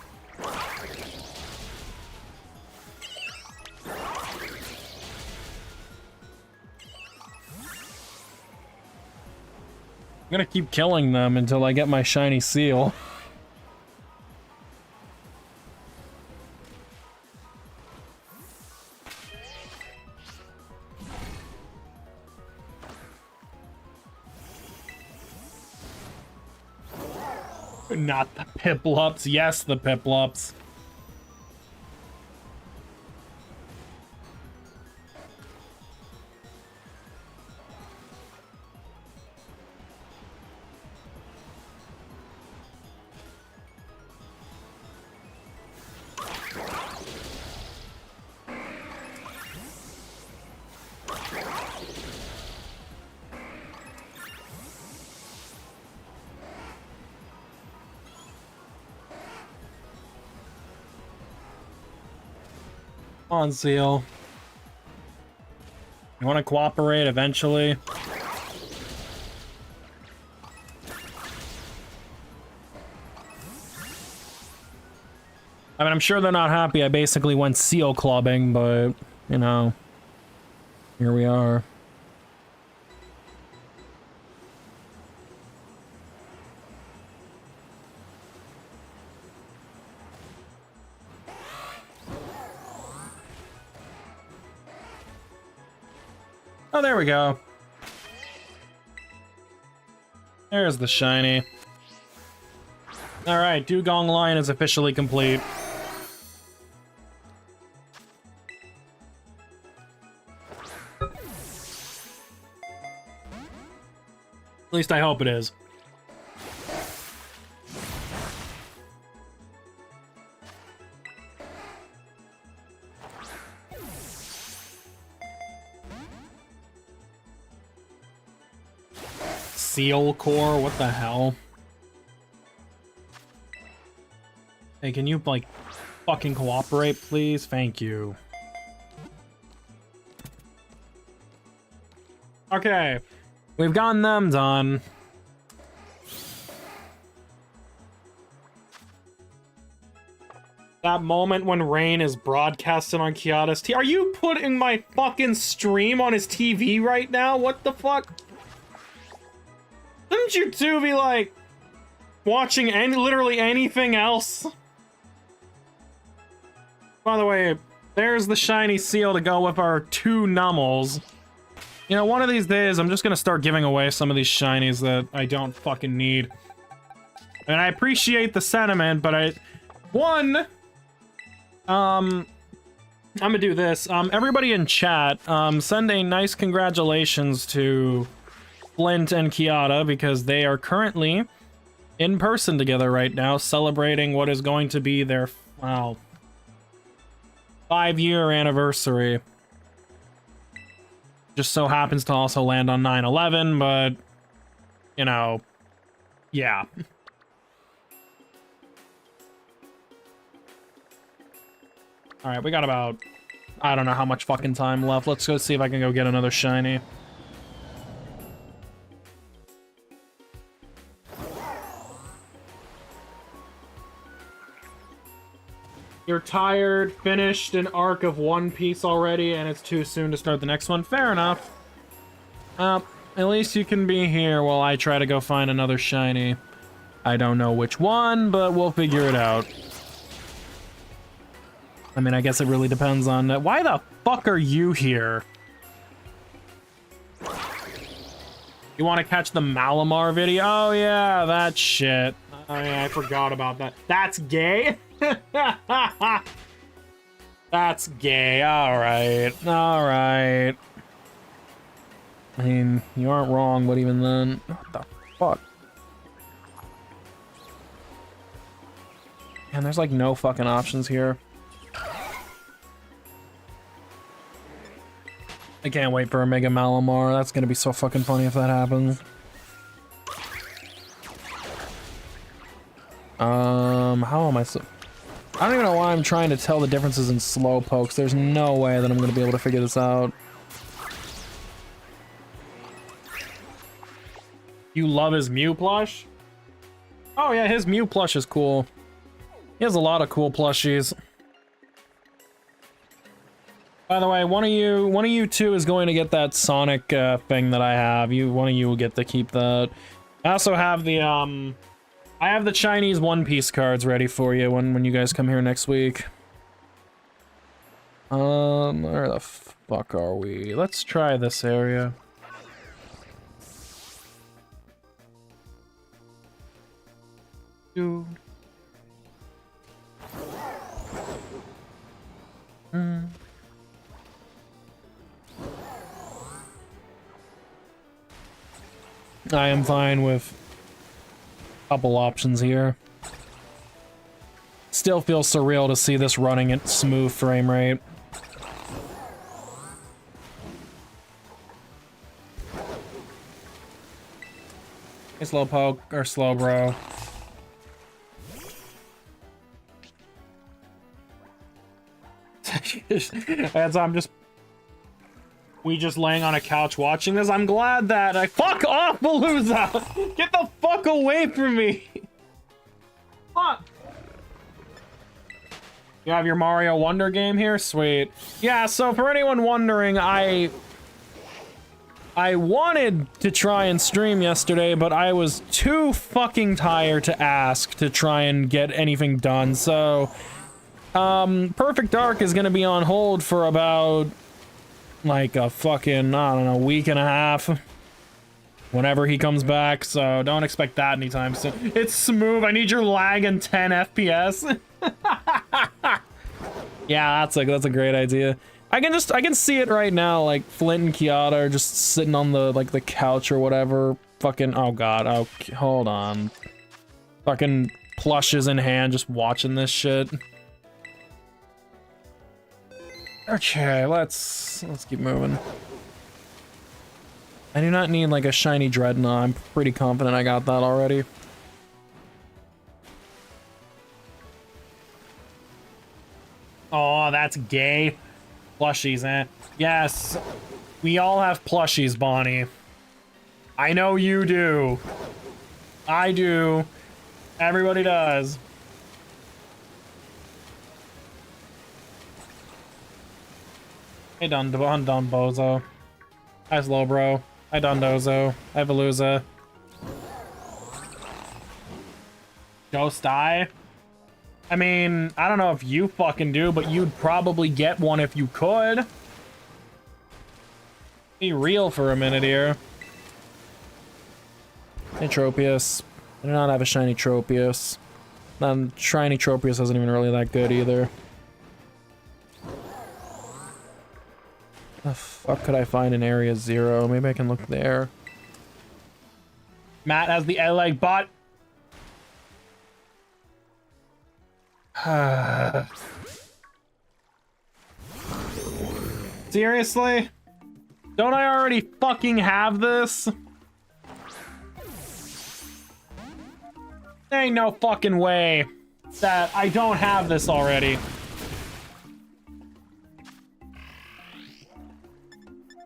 I'm gonna keep killing them until I get my shiny seal. Not the Piplups. Yes, the Piplups. Come on, Seal. You want to cooperate eventually? I mean, I'm sure they're not happy I basically went seal clubbing, but, you know, here we are. Oh, there we go. There's the shiny. Alright, Dugong line is officially complete. At least I hope it is. Seal core? What the hell? Hey, can you, like, fucking cooperate, please? Thank you. Okay, we've gotten them done. That moment when Rain is broadcasting on Kiata's Are you putting my fucking stream on his TV right now? What the fuck? Shouldn't you two be like watching literally anything else? By the way, there's the shiny seal to go with our 2 Nummels. You know, one of these days, I'm just gonna start giving away some of these shinies that I don't fucking need. And I appreciate the sentiment, but I'm gonna do this. Everybody in chat, send a nice congratulations to Flint and Kiata, because they are currently in person together right now, celebrating what is going to be their, wow, 5-year anniversary. Just so happens to also land on 9/11, but, you know, yeah. Alright, we got about, I don't know how much fucking time left. Let's go see if I can go get another shiny. You're tired, finished an arc of One Piece already, and it's too soon to start the next one. Fair enough. At least you can be here while I try to go find another shiny. I don't know which one, but we'll figure it out. I mean, I guess it really depends on... Why the fuck are you here? You want to catch the Malamar video? Oh, yeah, that shit. Oh, yeah, I forgot about that. That's gay? That's gay. Alright. Alright. I mean, you aren't wrong, but even then... What the fuck? Man, there's like no fucking options here. I can't wait for a Mega Malamar. That's gonna be so fucking funny if that happens. How am I so... I don't even know why I'm trying to tell the differences in Slowpokes. There's no way that I'm gonna be able to figure this out. You love his Mew plush? Oh yeah, his Mew plush is cool. He has a lot of cool plushies. By the way, one of you two is going to get that Sonic thing that I have. One of you will get to keep that. I also have the I have the Chinese One Piece cards ready for you when you guys come here next week. Where the fuck are we? Let's try this area. Dude. I am fine with a couple options here. Still feels surreal to see this running at smooth frame rate. Hey, Slowpoke, or Slowbro. We just laying on a couch watching this. I'm glad that fuck off, Palooza! Get the fuck away from me! Fuck! You have your Mario Wonder game here? Sweet. Yeah, so for anyone wondering, I wanted to try and stream yesterday, but I was too fucking tired to ask to try and get anything done, so... Perfect Dark is gonna be on hold for about... like a fucking, I don't know, week and a half. Whenever he comes back, so don't expect that anytime soon. It's smooth, I need your lag and 10 FPS. Yeah, that's a great idea. I can see it right now, like Flint and Kiata are just sitting on the couch or whatever. Fucking, oh god, oh, hold on. Fucking plushes in hand, just watching this shit. Okay, let's keep moving. I do not need like a shiny Dreadnought. I'm pretty confident I got that already. Oh, that's gay. Plushies, eh? Yes. We all have plushies, Bonnie. I know you do. I do. Everybody does. Hey, done, Bozo. Hi, Slowbro. Hi, Dondozo. Hi, Veluza. Ghost die? I mean, I don't know if you fucking do, but you'd probably get one if you could. Be real for a minute here. Hey, Tropius. I do not have a shiny Tropius. Shiny Tropius isn't even really that good either. The fuck could I find in Area 0? Maybe I can look there. Matt has the L-leg bot. Seriously? Don't I already fucking have this? There ain't no fucking way that I don't have this already.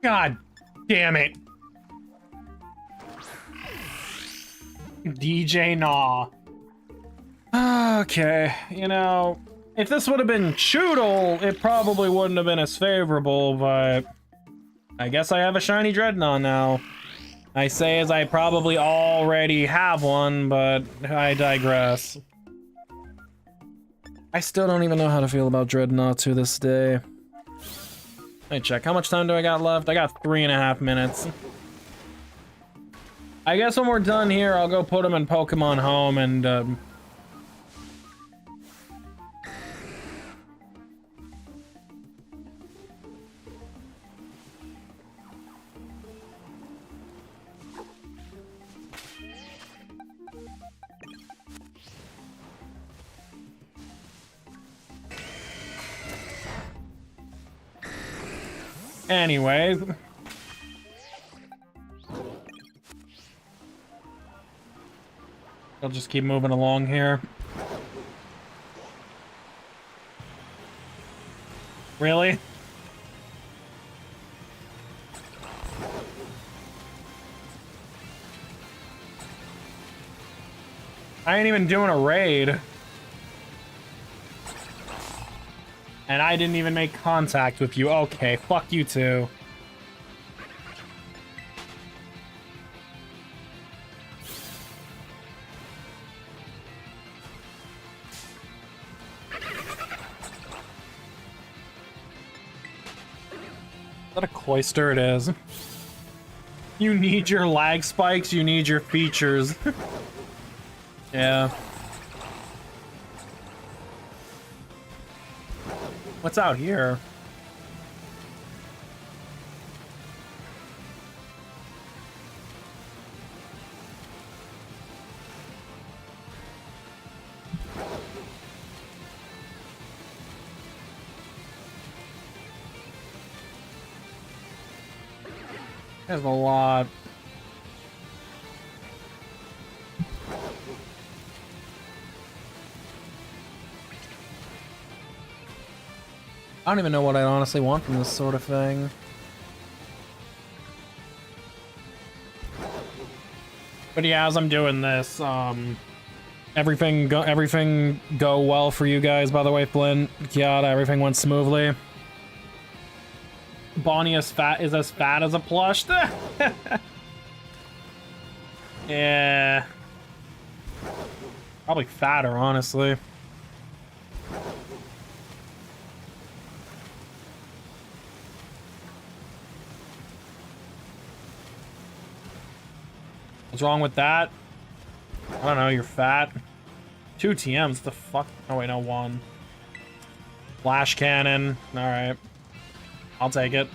God damn it. DJ Nah. Okay, you know, if this would have been Choodle, it probably wouldn't have been as favorable, but I guess I have a shiny Dreadnought now. I say as I probably already have one, but I digress. I still don't even know how to feel about Dreadnought to this day. Let me check. How much time do I got left? I got 3.5 minutes. I guess when we're done here, I'll go put them in Pokemon Home and, anyways. I'll just keep moving along here. Really? I ain't even doing a raid. And I didn't even make contact with you. Okay, fuck you too. Is that a Cloyster? It is. You need your lag spikes, you need your features. Yeah. What's out here? There's a lot. I don't even know what I honestly want from this sort of thing. But yeah, as I'm doing this, everything go well for you guys, by the way, Flint, Kiata, everything went smoothly. Bonnie is as fat as a plush. Yeah. Probably fatter, honestly. What's wrong with that? I don't know, you're fat. 2 TMs, the fuck? Oh wait, no, 1. Flash cannon, alright. I'll take it.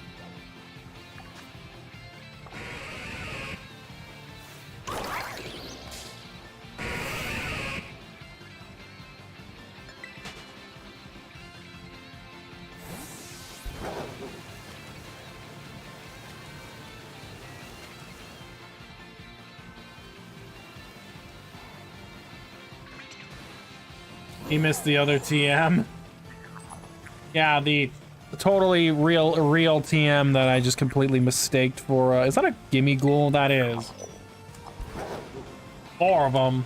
He missed the other TM. Yeah, the totally real TM that I just completely mistaked for, is that a gimme ghoul? That is. 4 of them.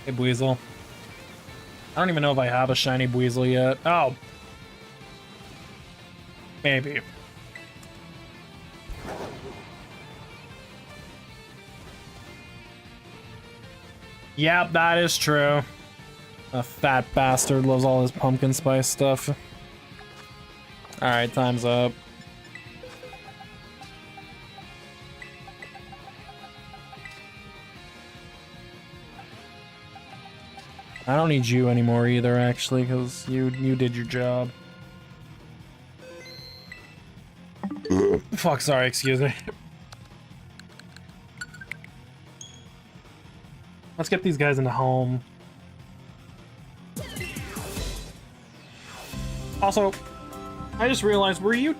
Hey, Buizel. I don't even know if I have a shiny Buizel yet. Oh. Maybe. Yep, that is true. A fat bastard loves all his pumpkin spice stuff. Alright, time's up. I don't need you anymore either, actually, because you did your job. Fuck, sorry, excuse me. Let's get these guys into home. Also, I just realized, were you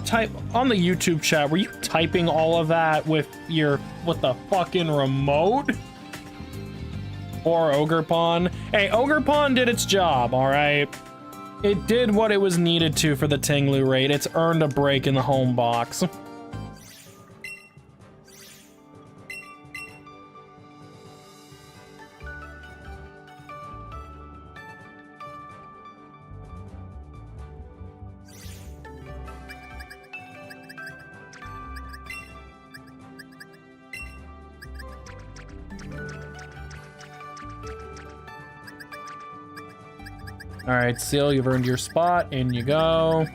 on the YouTube chat, were you typing all of that with the fucking remote? Or Ogerpon? Hey, Ogerpon did its job, alright? It did what it was needed to for the Tinglu raid. It's earned a break in the home box. Alright, Seal, you've earned your spot. In you go.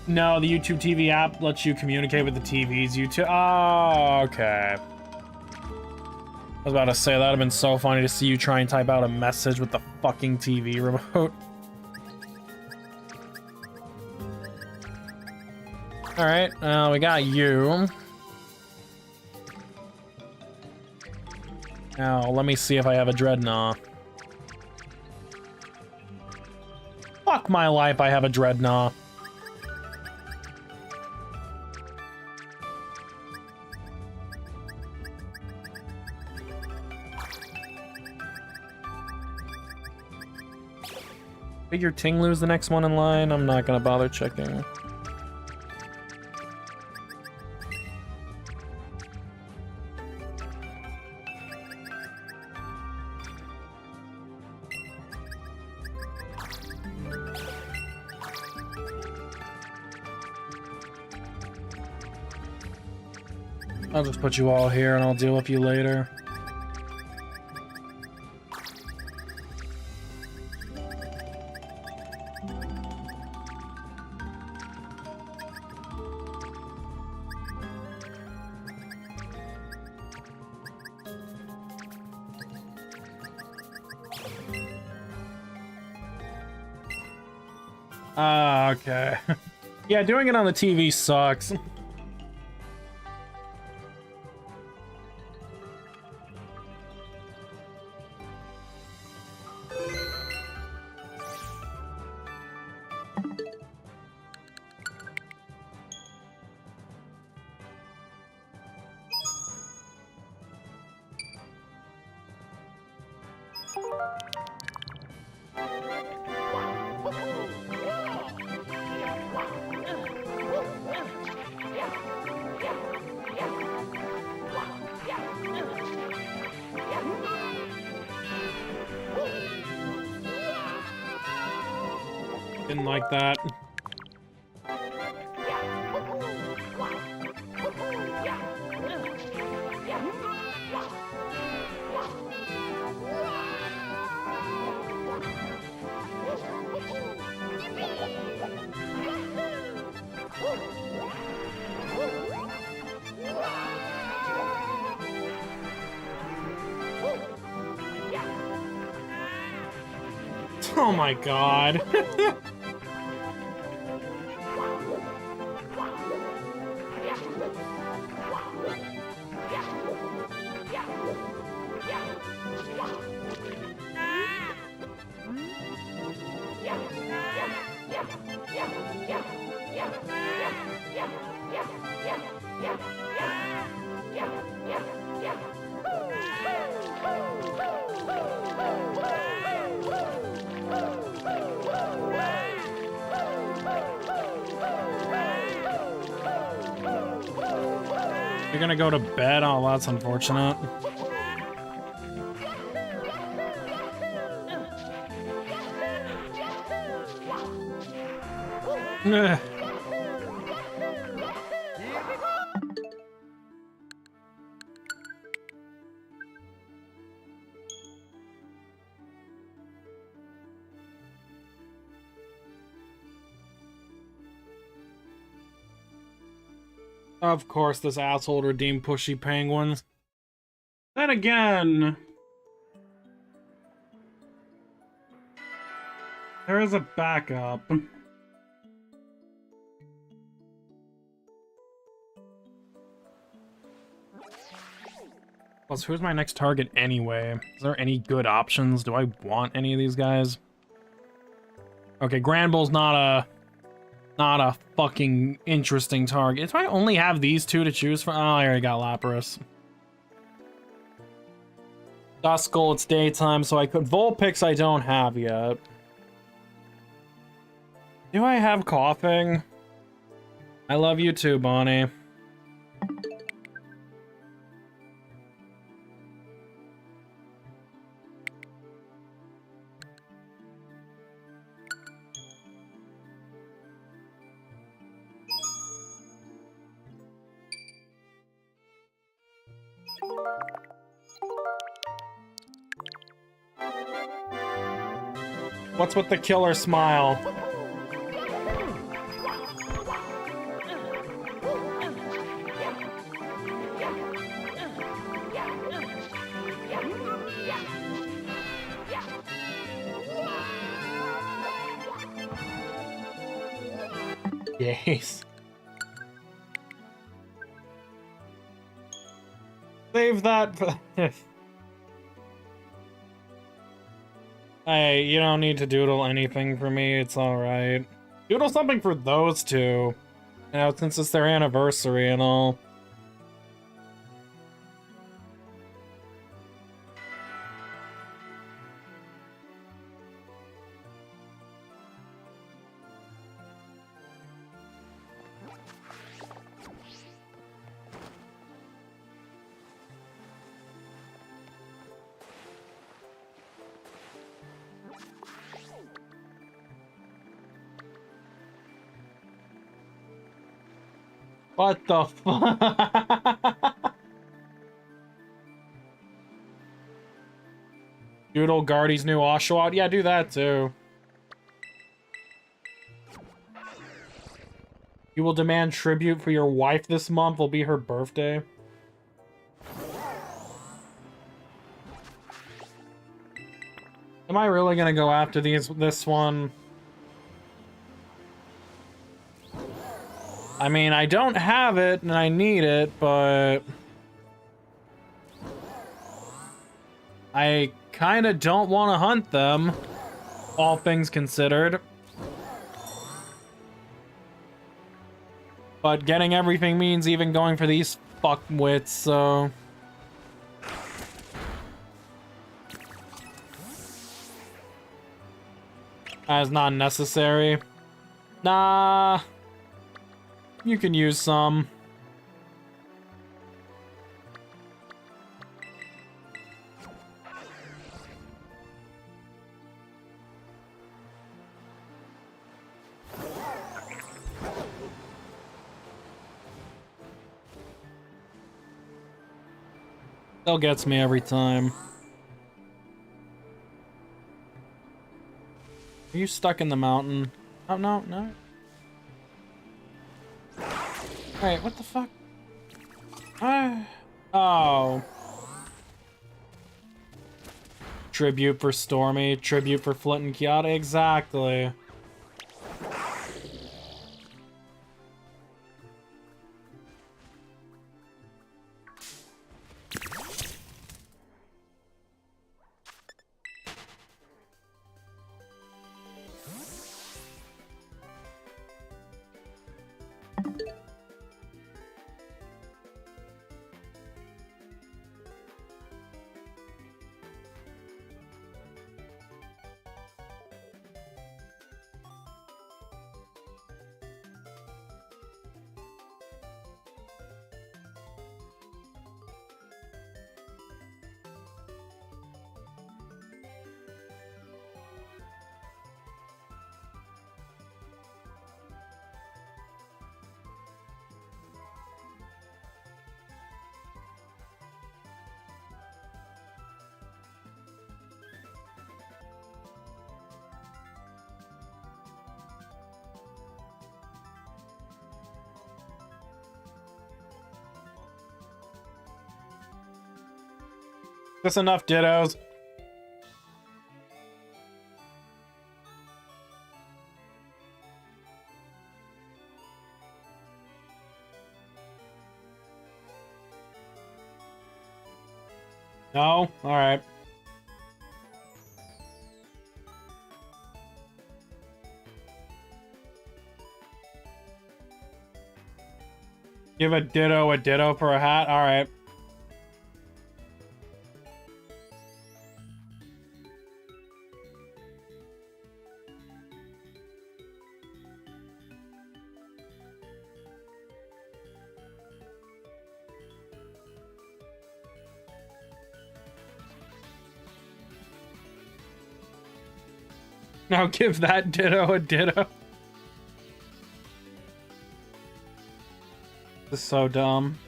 No, the YouTube TV app lets you communicate with the TV's YouTube. Oh, okay. I was about to say, that would have been so funny to see you try and type out a message with the fucking TV remote. Alright, we got you. Now, let me see if I have a Dreadnought. Fuck my life, I have a Dreadnought. Figure Tinglu's the next one in line. I'm not gonna bother checking. I'll just put you all here and I'll deal with you later. Ah, okay. Yeah, doing it on the TV sucks. Didn't like that. Oh my god. You're gonna go to bed? Oh, that's unfortunate. Ugh. Of course, this asshole redeemed pushy penguins. Then again, there is a backup. Plus, who's my next target anyway? Is there any good options? Do I want any of these guys? Okay, Granbull's not a fucking interesting target. Do I only have these two to choose from? Oh, I already got Lapras. Duskull, it's daytime, so I could... Vulpix I don't have yet. Do I have Coughing? I love you too, Bonnie. What's with the killer smile? Yes. Save that for... Hey, you don't need to doodle anything for me, it's alright. Doodle something for those two. You know, since it's their anniversary and all. What the fuck? Doodle Guardy's new Oshawott? Yeah, do that too. You will demand tribute for your wife this month. Will be her birthday. Am I really gonna go after this one? I mean, I don't have it, and I need it, but... I kinda don't want to hunt them, all things considered. But getting everything means even going for these fuckwits, so... That is not necessary. Nah... You can use some. Still gets me every time. Are you stuck in the mountain? Oh, no, no. Wait, what the fuck? Oh. Tribute for Stormy, tribute for Flint and Kiata, exactly. That's enough dittos. No? Alright. Give a ditto for a hat? Alright. Now give that ditto a ditto. This is so dumb.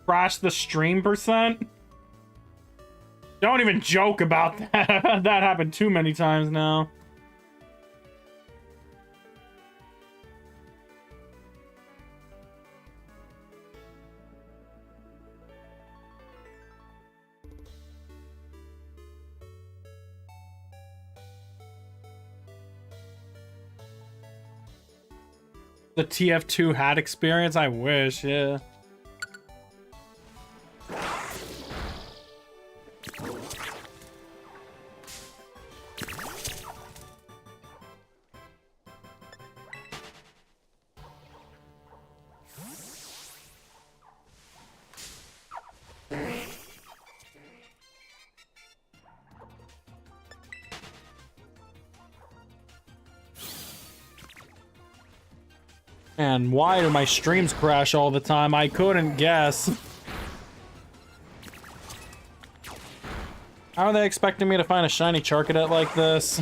Crash the stream percent? Don't even joke about that. That happened too many times now. The TF2 hat experience? I wish, yeah. And why do my streams crash all the time? I couldn't guess. How are they expecting me to find a shiny Charcadet like this?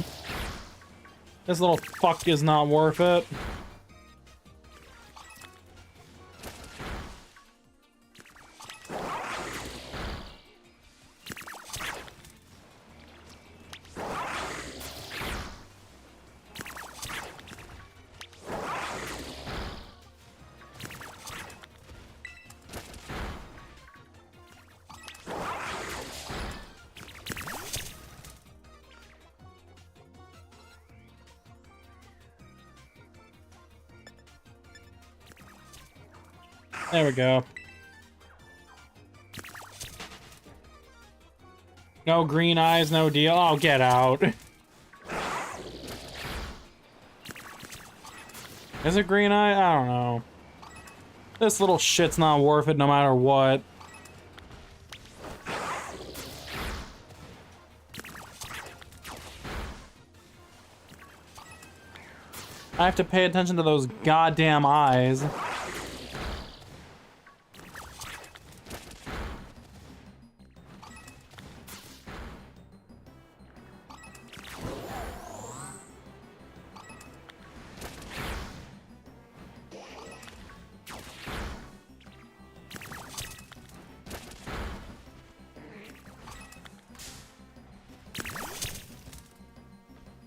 This little fuck is not worth it. There we go. No green eyes, no deal. Oh, get out. Is it green eye? I don't know. This little shit's not worth it no matter what. I have to pay attention to those goddamn eyes.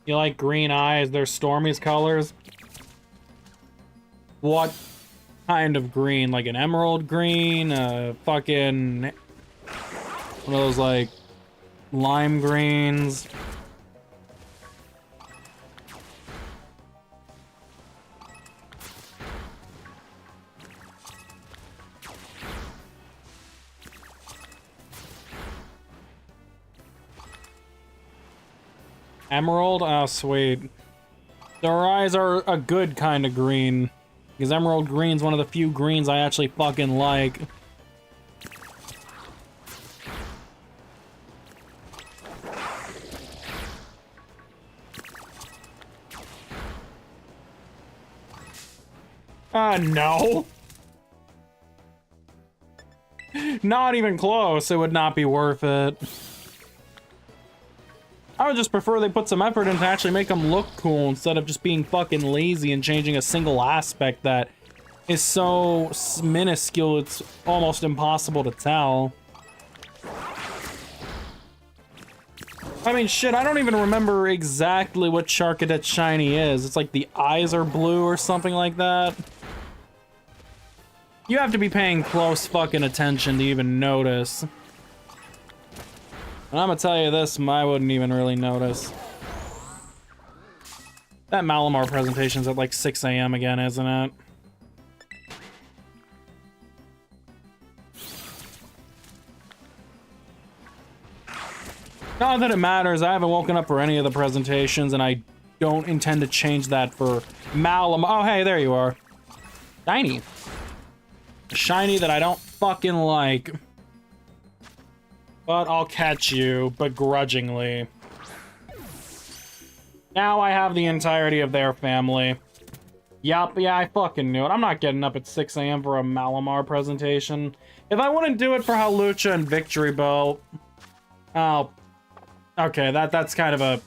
You like green eyes? They're Stormy's colors? What kind of green? Like an emerald green? Fucking... one of those, like, lime greens? Emerald? Oh, sweet. Their eyes are a good kind of green. Because emerald green's one of the few greens I actually fucking like. No. Not even close. It would not be worth it. I would just prefer they put some effort in to actually make them look cool instead of just being fucking lazy and changing a single aspect that is so minuscule it's almost impossible to tell. I mean, shit, I don't even remember exactly what Charcadet Shiny is. It's like the eyes are blue or something like that. You have to be paying close fucking attention to even notice. And I'm gonna tell you this, I wouldn't even really notice. That Malamar presentation's at like 6 AM again, isn't it? Not that it matters, I haven't woken up for any of the presentations, and I don't intend to change that for Malamar. Oh, hey, there you are. Shiny. Shiny that I don't fucking like. But I'll catch you, begrudgingly. Now I have the entirety of their family. Yup, yeah, I fucking knew it. I'm not getting up at 6 AM for a Malamar presentation. If I wouldn't do it for Hawlucha and Victory Bell... Oh... Okay, that's kind of a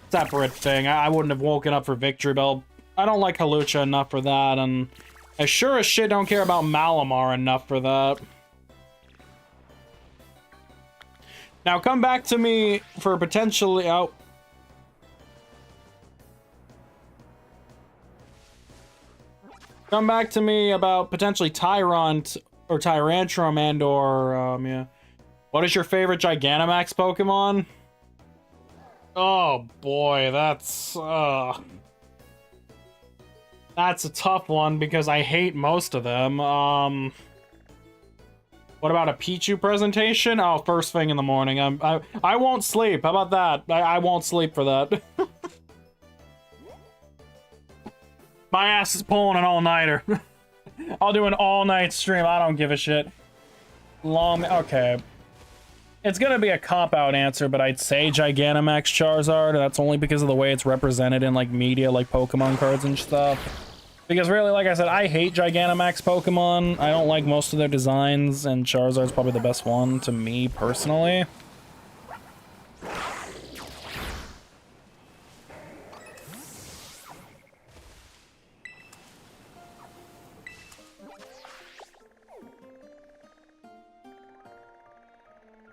separate thing. I wouldn't have woken up for Victory Bell. I don't like Hawlucha enough for that, and I sure as shit don't care about Malamar enough for that. Now come back to me for potentially... Oh. Come back to me about potentially Tyrant or Tyrantrum and or, yeah. What is your favorite Gigantamax Pokemon? Oh boy, that's a tough one because I hate most of them. What about a Pichu presentation? Oh, first thing in the morning. I won't sleep. How about that? I won't sleep for that. My ass is pulling an all-nighter. I'll do an all-night stream. I don't give a shit. Okay. It's gonna be a cop-out answer, but I'd say Gigantamax Charizard. That's only because of the way it's represented in, like, media, like Pokemon cards and stuff. Because really, like I said, I hate Gigantamax Pokemon. I don't like most of their designs, and Charizard's probably the best one to me, personally.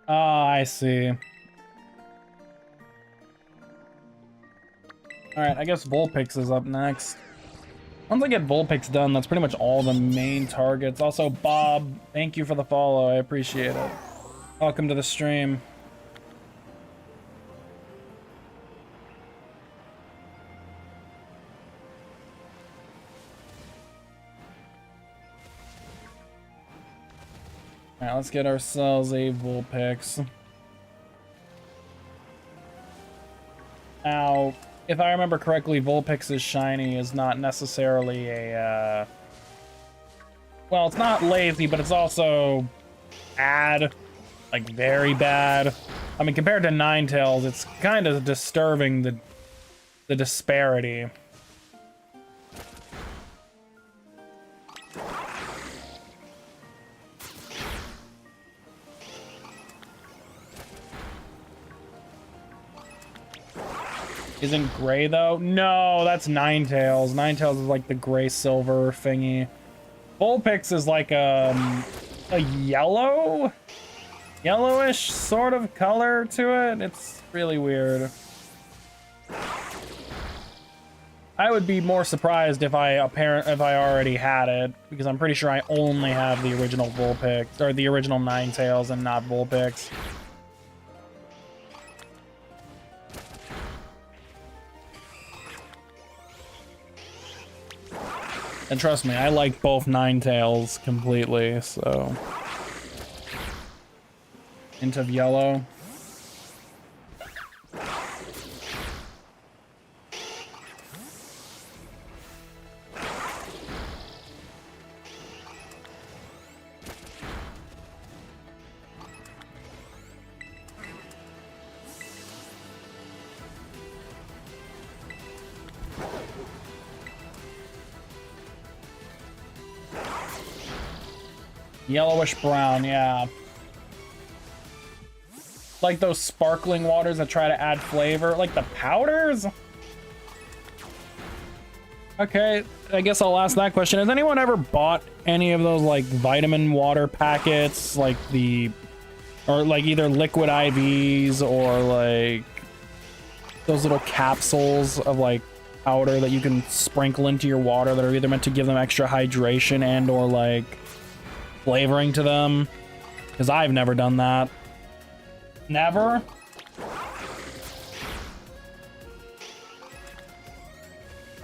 Oh, I see. Alright, I guess Vulpix is up next. Once I get Vulpix done, that's pretty much all the main targets. Also, Bob, thank you for the follow. I appreciate it. Welcome to the stream. Alright, let's get ourselves a Vulpix. Now, if I remember correctly, Vulpix's shiny is not necessarily a, well, it's not lazy, but it's also bad. Like, very bad. I mean, compared to Ninetales, it's kind of disturbing, the disparity. Isn't gray though? No, that's Ninetales. Ninetales is like the gray-silver thingy. Vulpix is like a yellowish sort of color to it. It's really weird. I would be more surprised if I already had it, because I'm pretty sure I only have the original Vulpix or the original Ninetales and not Vulpix. And trust me, I like both Ninetales completely, so... Hint of yellow. Yellowish brown, yeah. Like those sparkling waters that try to add flavor, like the powders? Okay, I guess I'll ask that question. Has anyone ever bought any of those like vitamin water packets, like the Or like either liquid IVs or like those little capsules of like powder that you can sprinkle into your water that are either meant to give them extra hydration and or like flavoring to them. Because I've never done that. Never?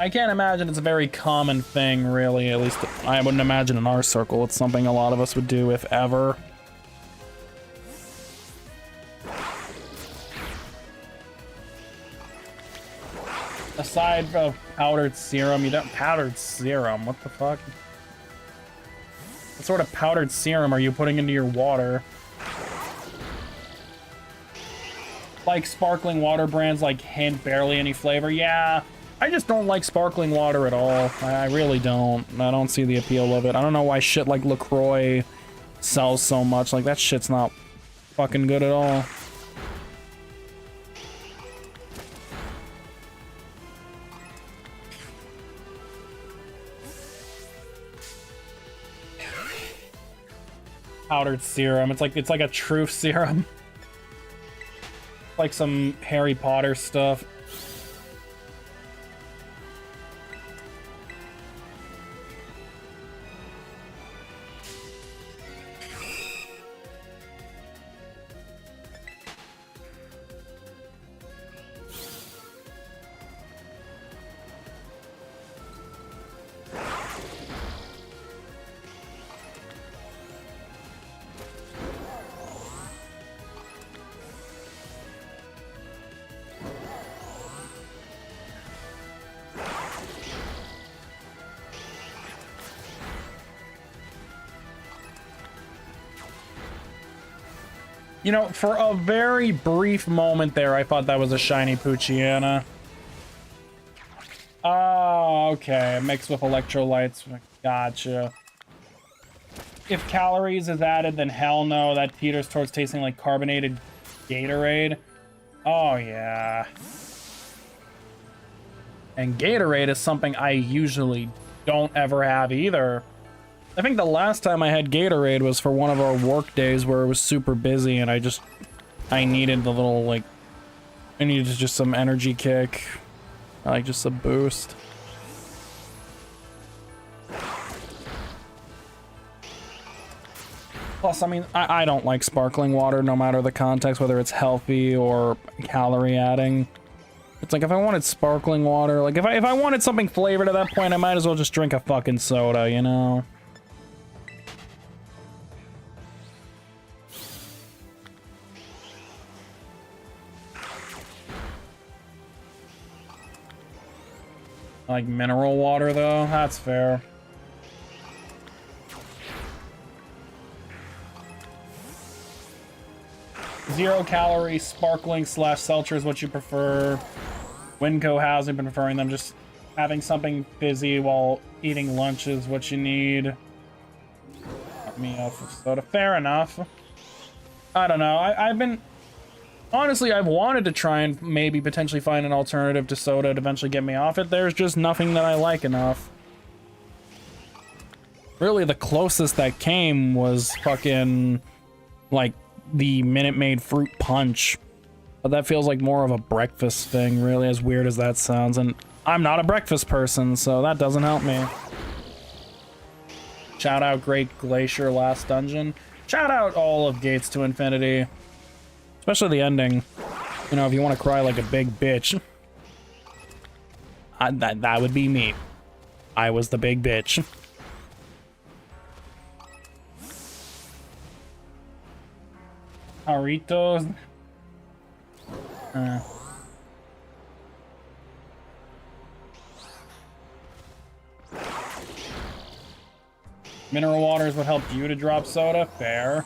I can't imagine it's a very common thing, really. At least I wouldn't imagine in our circle it's something a lot of us would do, if ever. Aside from powdered serum, you don't... Powdered serum? What the fuck? What sort of powdered serum are you putting into your water? Like sparkling water brands like Hint, barely any flavor. Yeah, I just don't like sparkling water at all. I really don't. I don't see the appeal of it. I don't know why shit like LaCroix sells so much. Like, that shit's not fucking good at all. Powdered serum. It's like a truth serum. Like some Harry Potter stuff. You know, for a very brief moment there, I thought that was a shiny Poochyena. Oh, okay. Mixed with electrolytes. Gotcha. If calories is added, then hell no. That teeters towards tasting like carbonated Gatorade. Oh, yeah. And Gatorade is something I usually don't ever have either. I think the last time I had Gatorade was for one of our work days where it was super busy and I needed the little, like, I needed just some energy kick. Like, just a boost. Plus, I mean, I don't like sparkling water no matter the context, whether it's healthy or calorie adding. It's like, if I wanted sparkling water, like, if I wanted something flavored at that point, I might as well just drink a fucking soda, you know? Like mineral water, though? That's fair. Zero calorie sparkling / seltzer is what you prefer. Winco hasn't been preferring them. Just having something fizzy while eating lunch is what you need. Got me off of soda. Fair enough. I don't know. I've been... Honestly, I've wanted to try and maybe potentially find an alternative to soda to eventually get me off it. There's just nothing that I like enough. Really, the closest that came was fucking, like, the Minute Maid fruit punch. But that feels like more of a breakfast thing, really, as weird as that sounds. And I'm not a breakfast person, so that doesn't help me. Shout out Great Glacier Last Dungeon. Shout out all of Gates to Infinity. Especially the ending. You know, if you want to cry like a big bitch. That would be me. I was the big bitch. Doritos. Mineral water is what helped you to drop soda. Fair.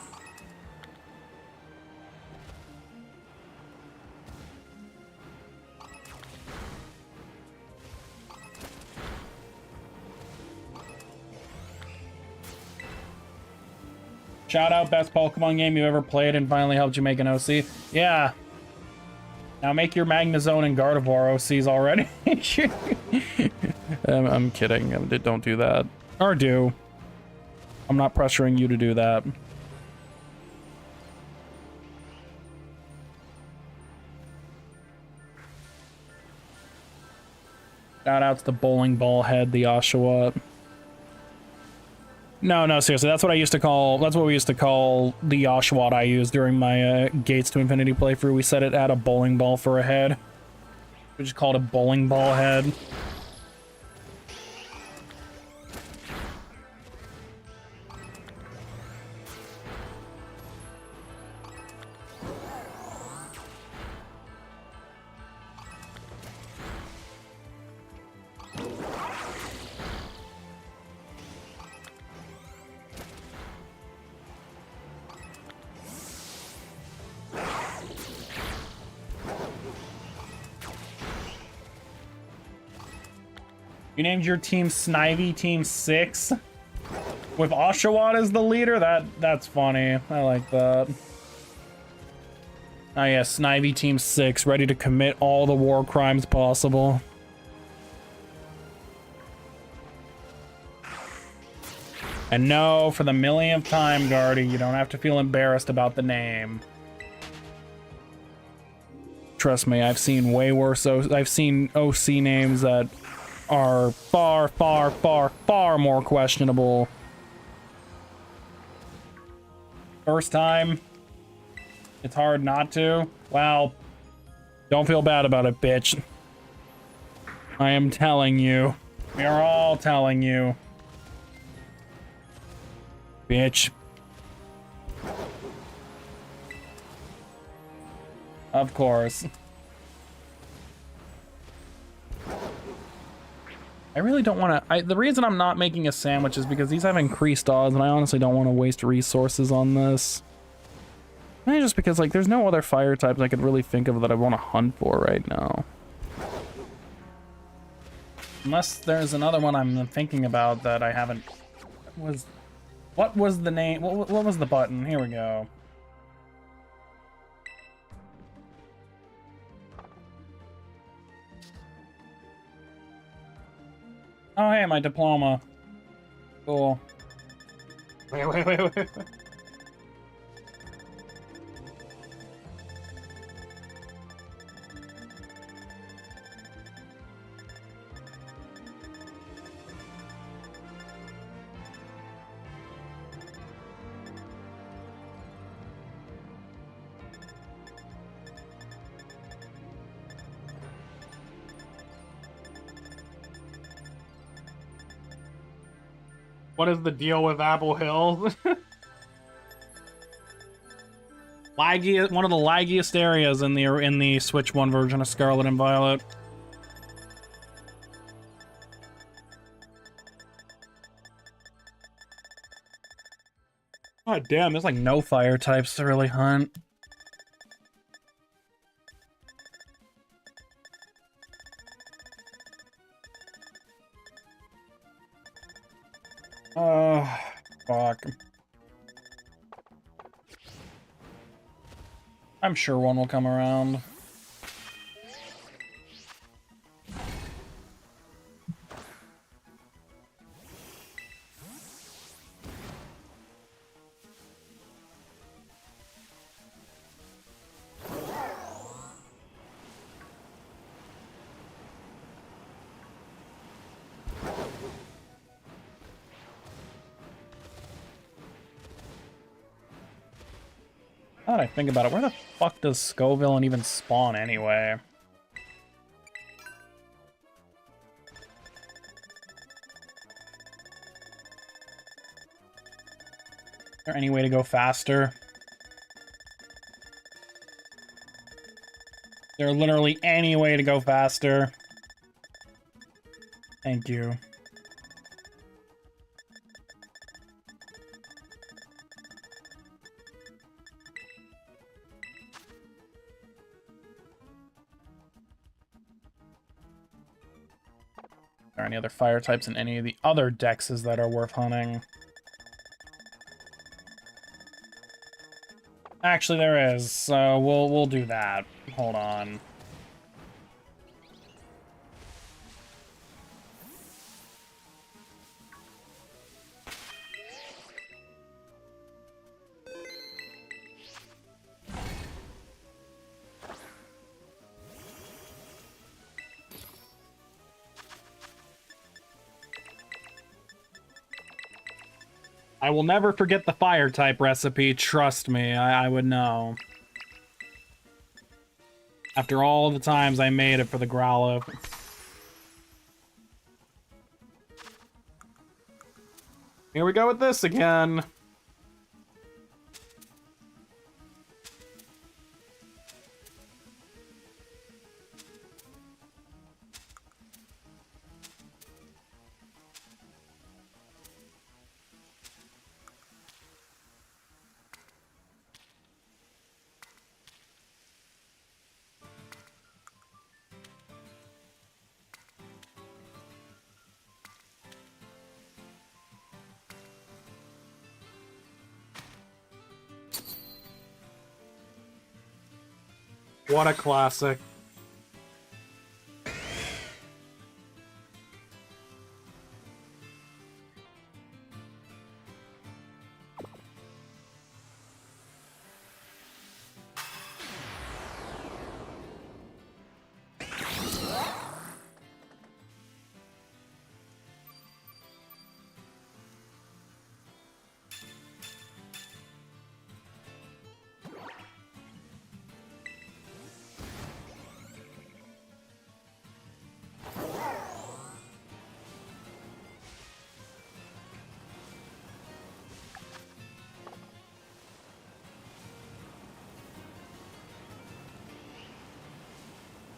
Shout out, best Pokemon game you ever played and finally helped you make an OC. Yeah. Now make your Magnezone and Gardevoir OCs already. I'm kidding. Don't do that. Or do. I'm not pressuring you to do that. Shout outs to Bowling Ball Head, the Oshawott. No, seriously, that's what we used to call the Oshawott I used during my Gates to Infinity playthrough. We set it at a bowling ball for a head. We just called it Bowling Ball Head. You named your team Snivy Team 6? With Oshawott as the leader? That's funny. I like that. Oh yeah, Snivy Team 6, ready to commit all the war crimes possible. And no, for the millionth time, Guardy, you don't have to feel embarrassed about the name. Trust me, I've seen way worse. I've seen OC names that are far, far, far, far more questionable. First time, it's hard not to. Well, don't feel bad about it, bitch. I am telling you. We are all telling you. Bitch. Of course. I really don't want to... The reason I'm not making a sandwich is because these have increased odds, and I honestly don't want to waste resources on this. Maybe just because, like, there's no other fire types I could really think of that I want to hunt for right now. Unless there's another one I'm thinking about that I haven't... What was the name? What was the button? Here we go. Oh, hey, my diploma. Cool. Wait. What is the deal with Apple Hill? Laggy, one of the laggiest areas in the Switch 1 version of Scarlet and Violet. God damn, there's like no fire types to really hunt. Oh, fuck. I'm sure one will come around. Now that I think about it, where the fuck does Scoville even spawn anyway? Is there any way to go faster? Is there literally any way to go faster? Thank you. Are there any other fire types in any of the other dexes that are worth hunting? Actually, there is, so we'll do that. Hold on. I will never forget the fire type recipe, trust me, I would know. After all the times I made it for the Growlithe. Here we go with this again. What a classic.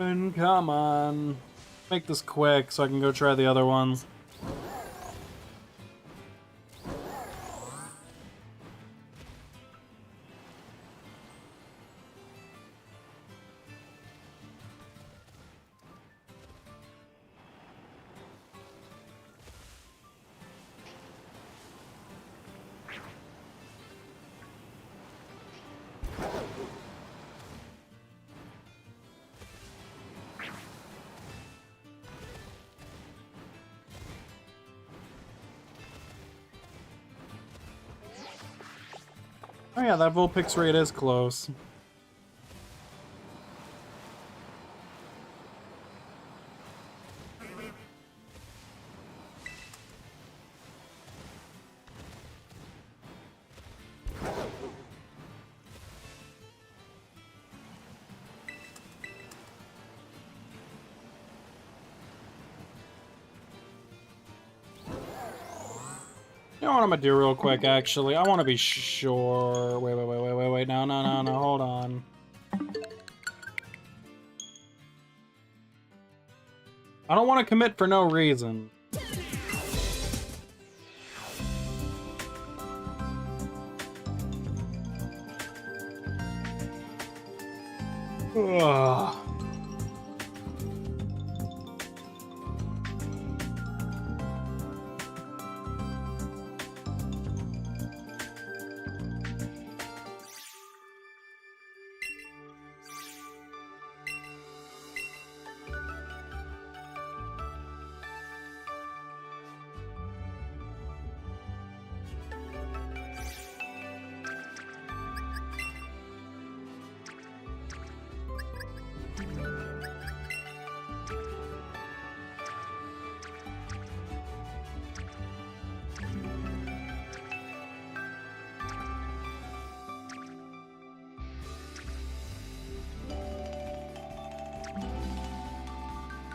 And come on. Make this quick so I can go try the other ones. Oh yeah, that Vulpix rate is close. You know what I'm gonna do real quick, actually? I want to be sure. Wait. No. Hold on. I don't want to commit for no reason. Ugh.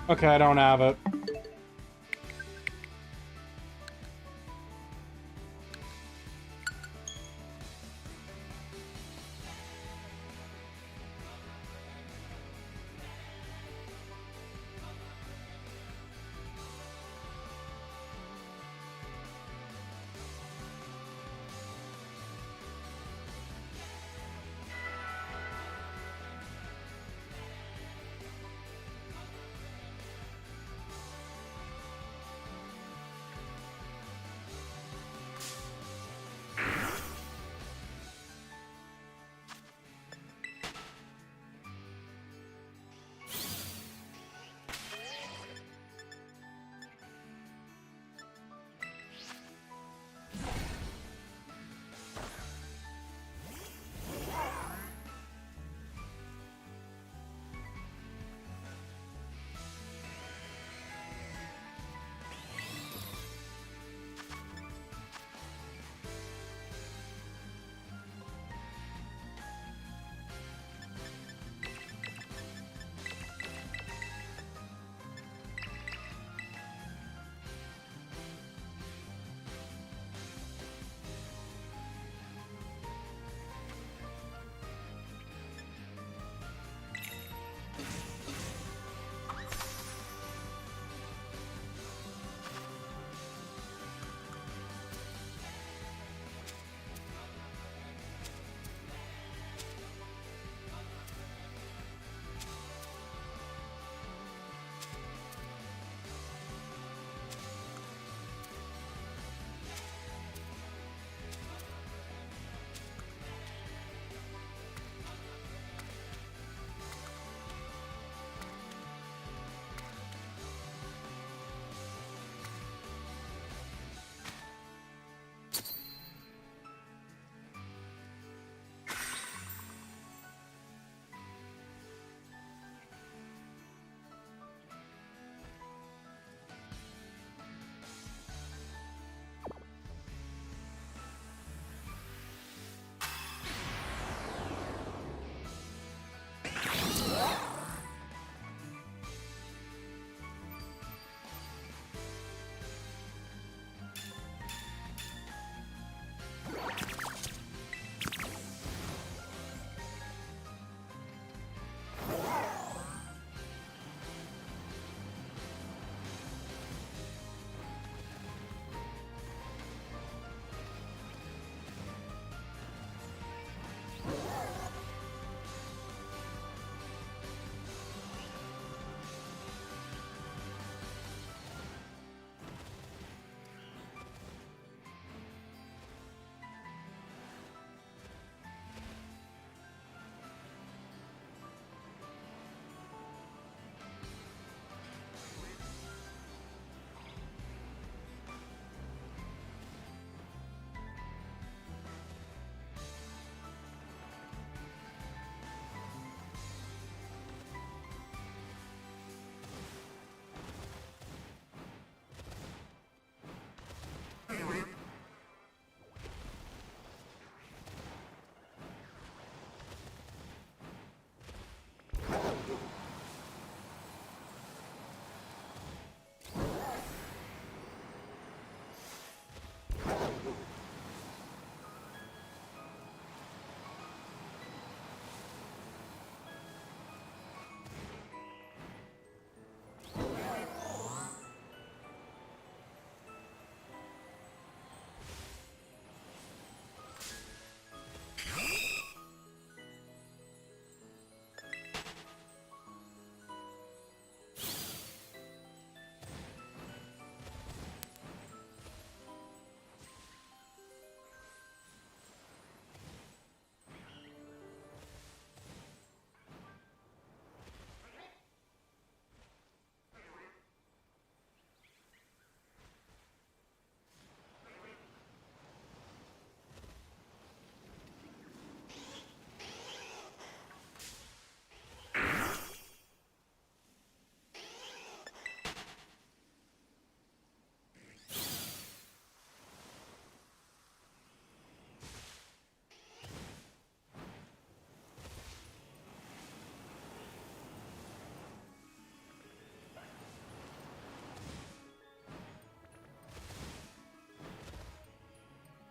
Okay, I don't have it.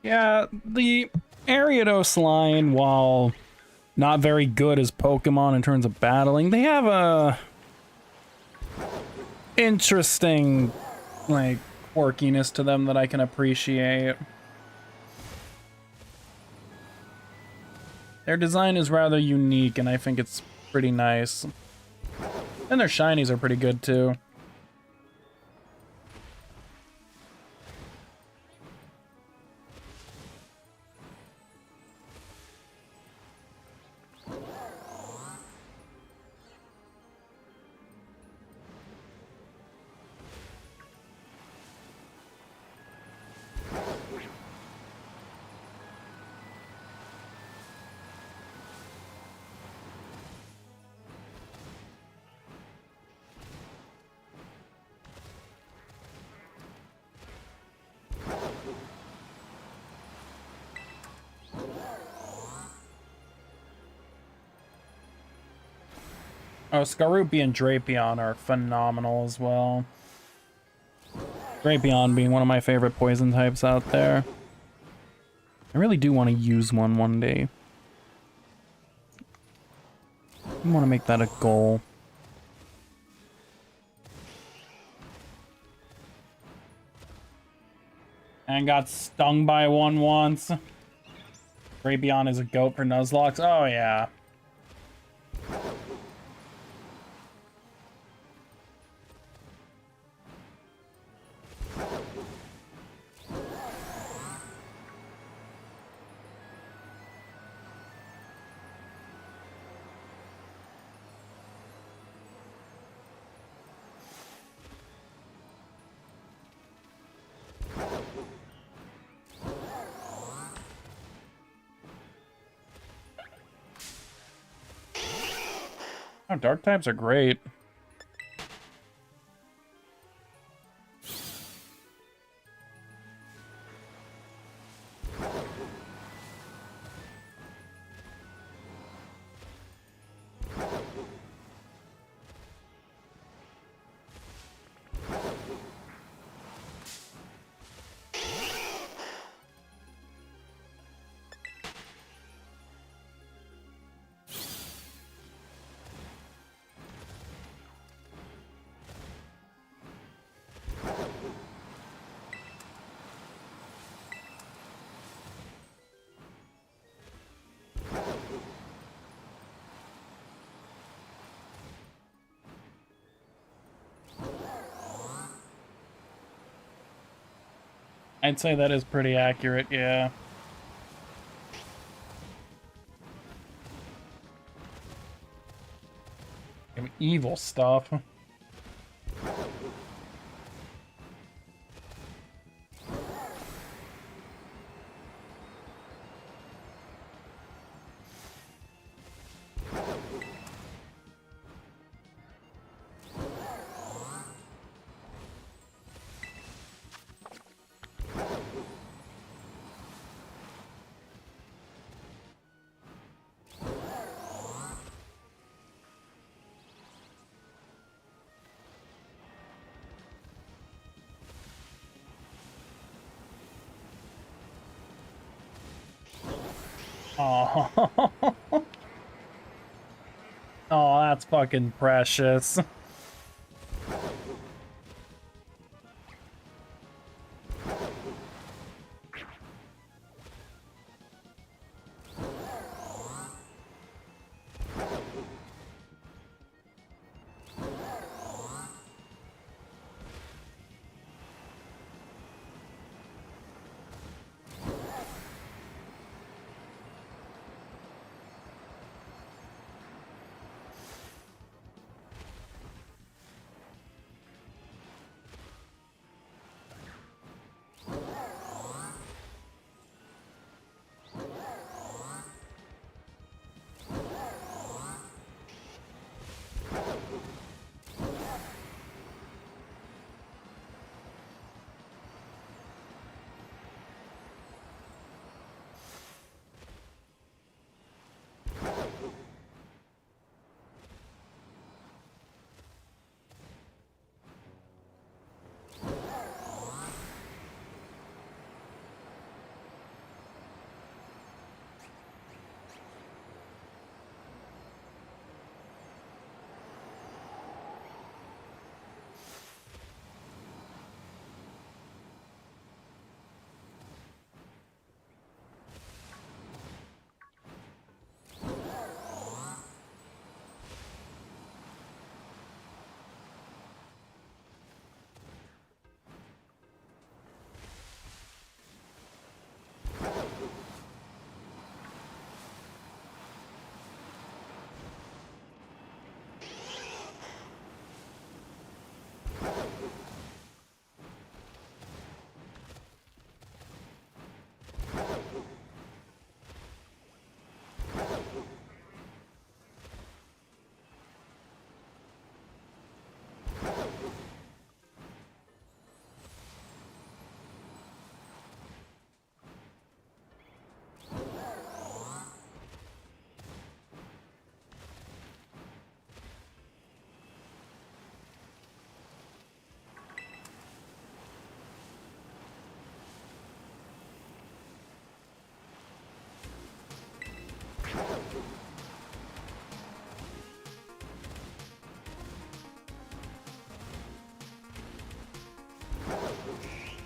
Yeah, the Ariados line, while not very good as Pokemon in terms of battling, they have a interesting, like, quirkiness to them that I can appreciate. Their design is rather unique, and I think it's pretty nice. And their shinies are pretty good, too. Oh, Skorupi and Drapion are phenomenal as well. Drapion being one of my favorite poison types out there. I really do want to use one day. I want to make that a goal. And got stung by one once. Drapion is a goat for Nuzlocke. Oh, yeah. Oh, dark types are great. I'd say that is pretty accurate, yeah. Evil stuff. Oh, oh, that's fucking precious.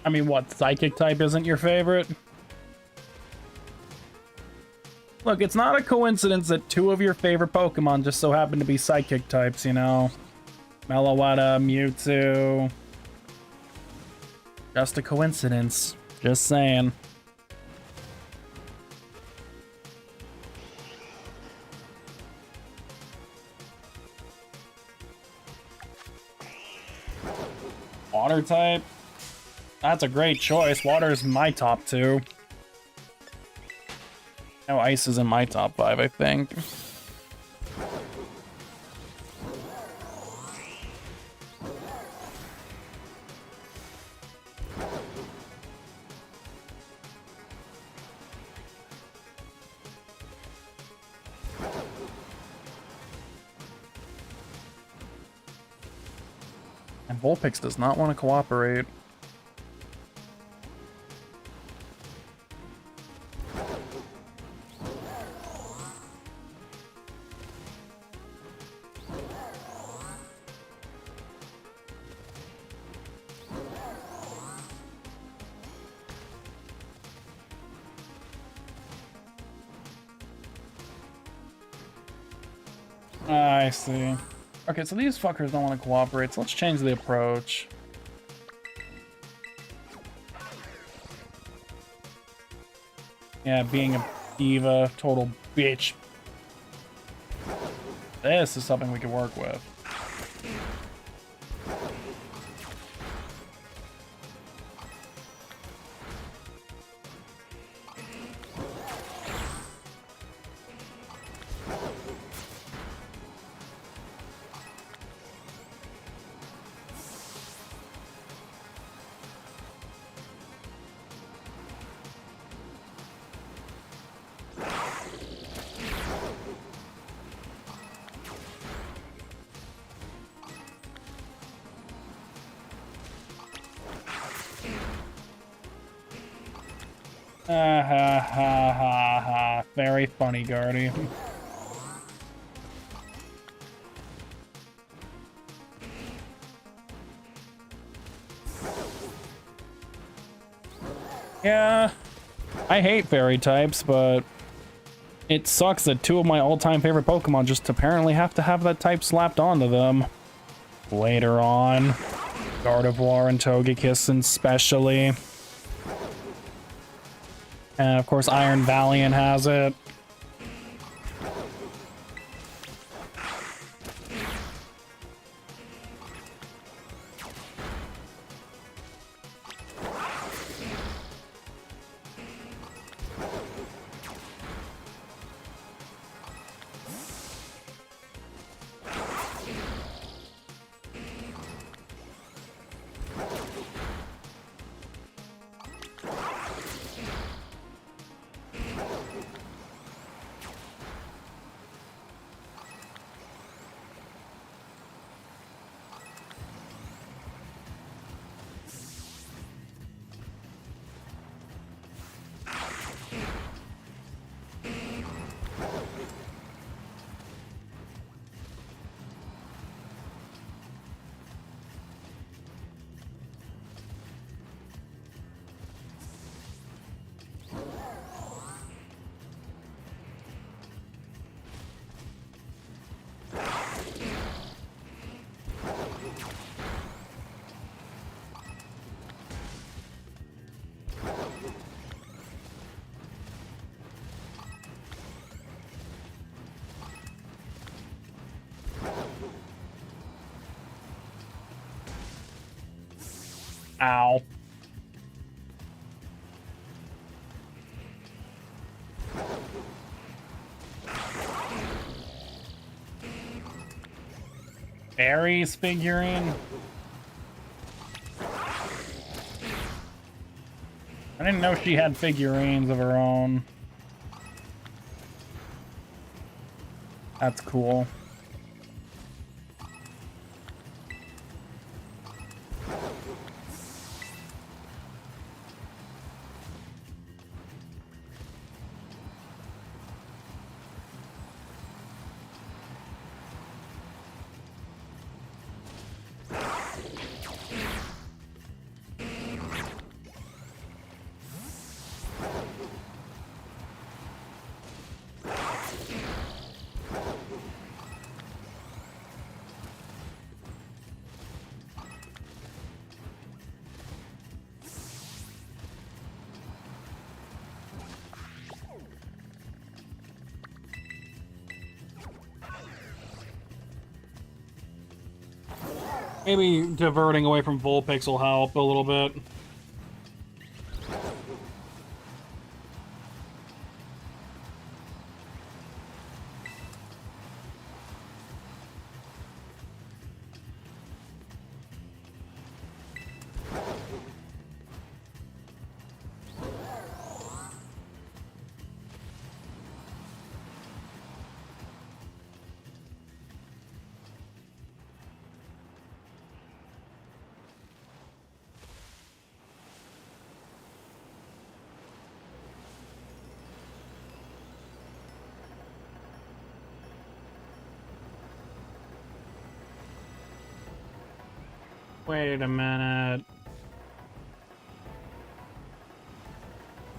I mean, what, Psychic type isn't your favorite? Look, it's not a coincidence that 2 of your favorite Pokemon just so happen to be Psychic types, you know? Meloetta, Mewtwo. Just a coincidence. Just saying. Water type? That's a great choice. Water is my top 2. No, ice is in my top 5, I think. And Vulpix does not want to cooperate. I see. Okay, so these fuckers don't want to cooperate, so let's change the approach. Yeah, being a diva, total bitch. This is something we can work with. Ha ha ha ha ha. Very funny, Guardy. Yeah, I hate fairy types, but it sucks that 2 of my all-time favorite Pokemon just apparently have to have that type slapped onto them. Later on. Gardevoir and Togekiss especially. And of course, Iron Valiant has it. Ow. Aries figurine? I didn't know she had figurines of her own. That's cool. Maybe diverting away from Vulpix will help a little bit. Wait a minute.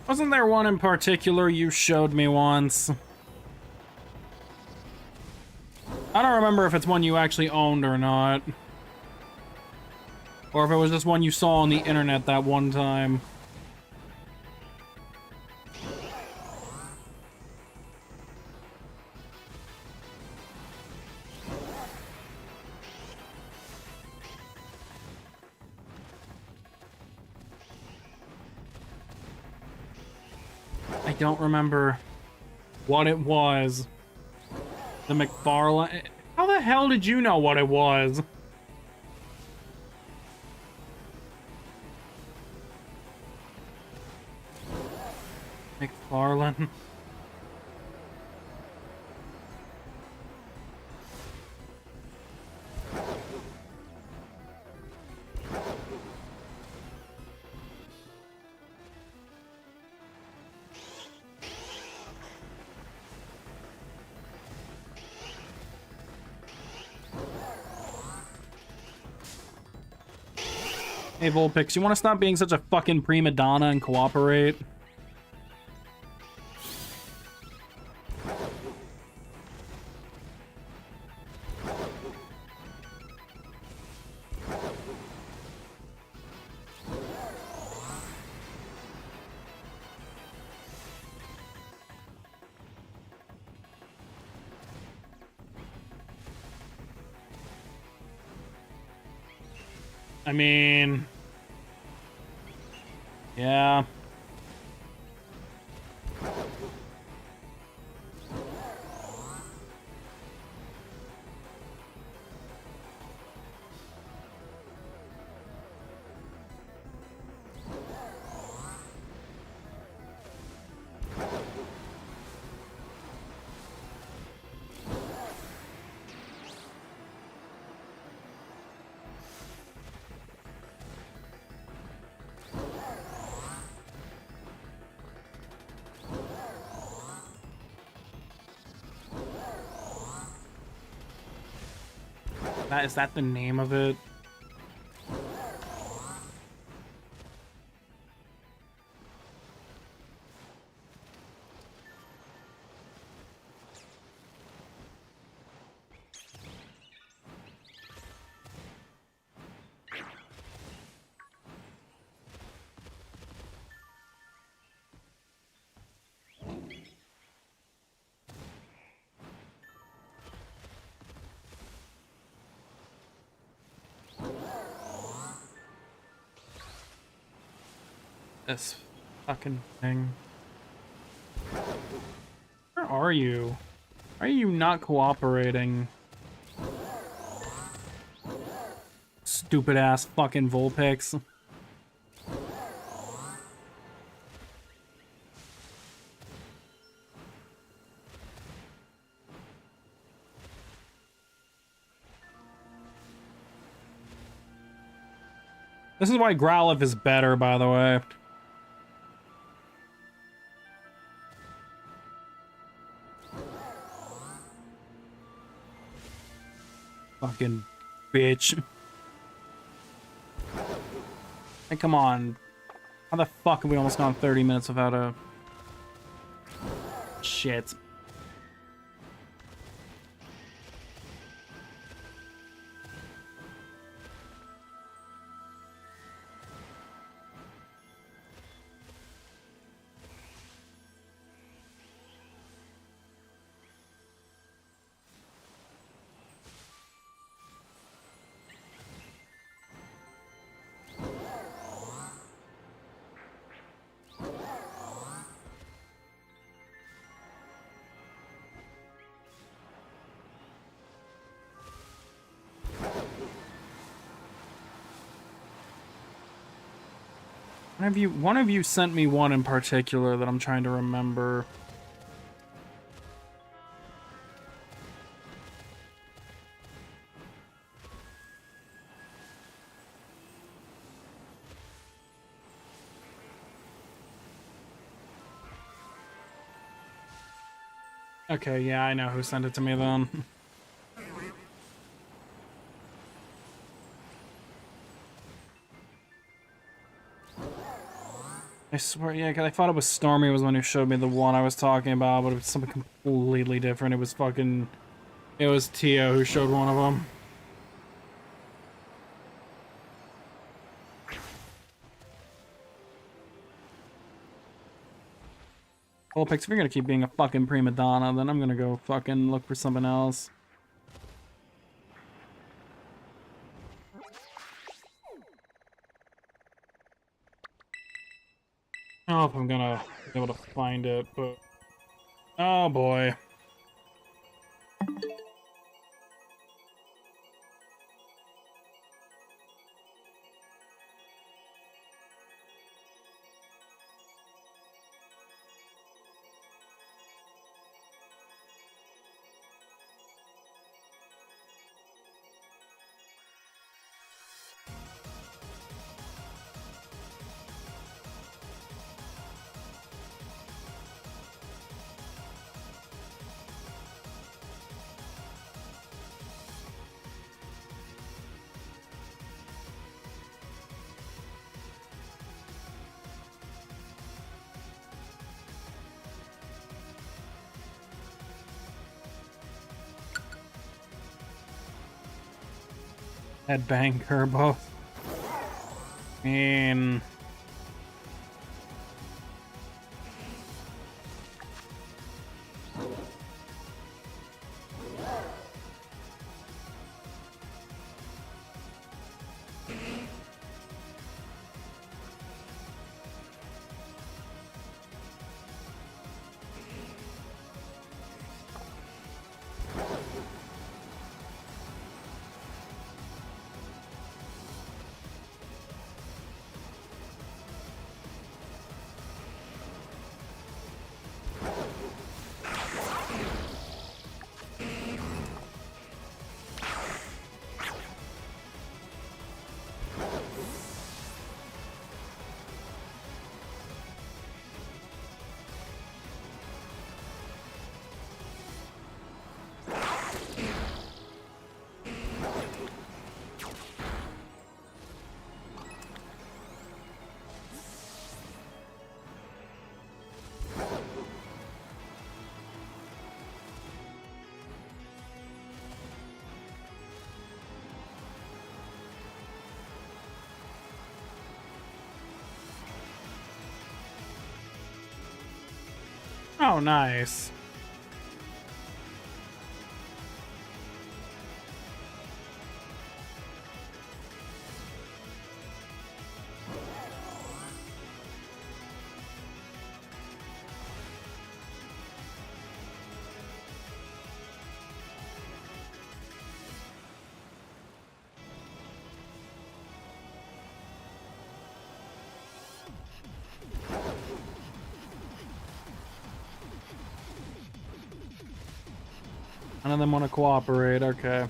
Wasn't there one in particular you showed me once? I don't remember if it's one you actually owned or not. Or if it was just one you saw on the internet that one time. I don't remember what it was. The McFarlane... How the hell did you know what it was? McFarlane. Hey, Vulpix, you want to stop being such a fucking prima donna and cooperate? I mean... yeah. Is that the name of it? This fucking thing. Where are you? Why are you not cooperating? Stupid ass fucking Vulpix. This is why Growlithe is better, by the way. Fucking bitch. Hey, come on. How the fuck have we almost gone 30 minutes without a... shit. One of you sent me one in particular that I'm trying to remember. Okay, yeah, I know who sent it to me then. I swear, yeah, 'cause I thought it was Stormy was the one who showed me the one I was talking about, but it was something completely different. It was fucking... It was Tio who showed one of them. Well, Pix, if you're gonna keep being a fucking prima donna, then I'm gonna go fucking look for something else. I don't know if I'm gonna be able to find it, but... Oh boy. Headbang Kerbo. I mean... Oh, nice. None of them want to cooperate, okay.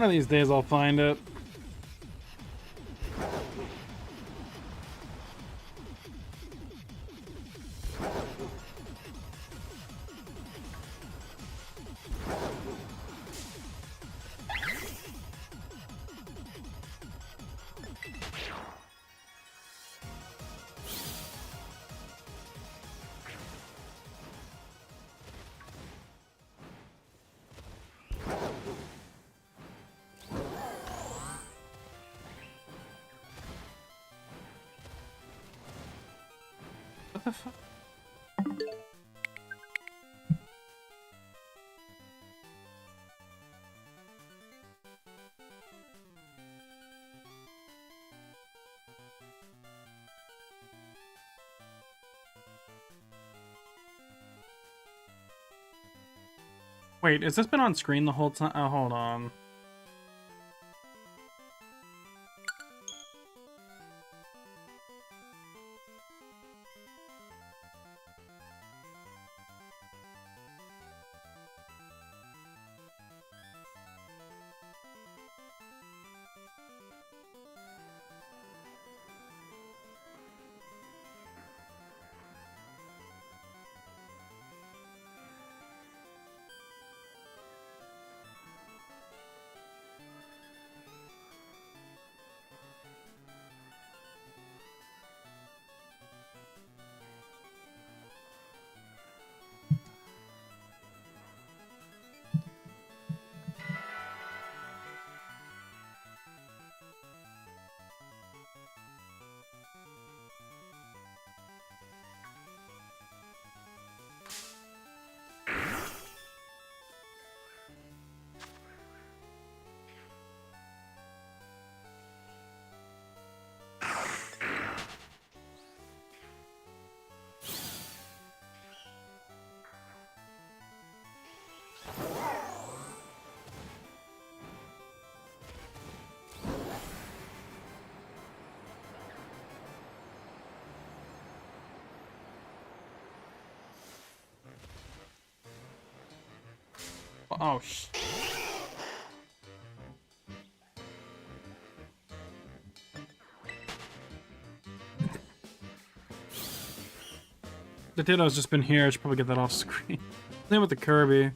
One of these days I'll find it. What the fuck? Wait, has this been on screen the whole time? Oh, hold on. Oh, the Ditto's just been here. I should probably get that off screen. Same with the Kirby.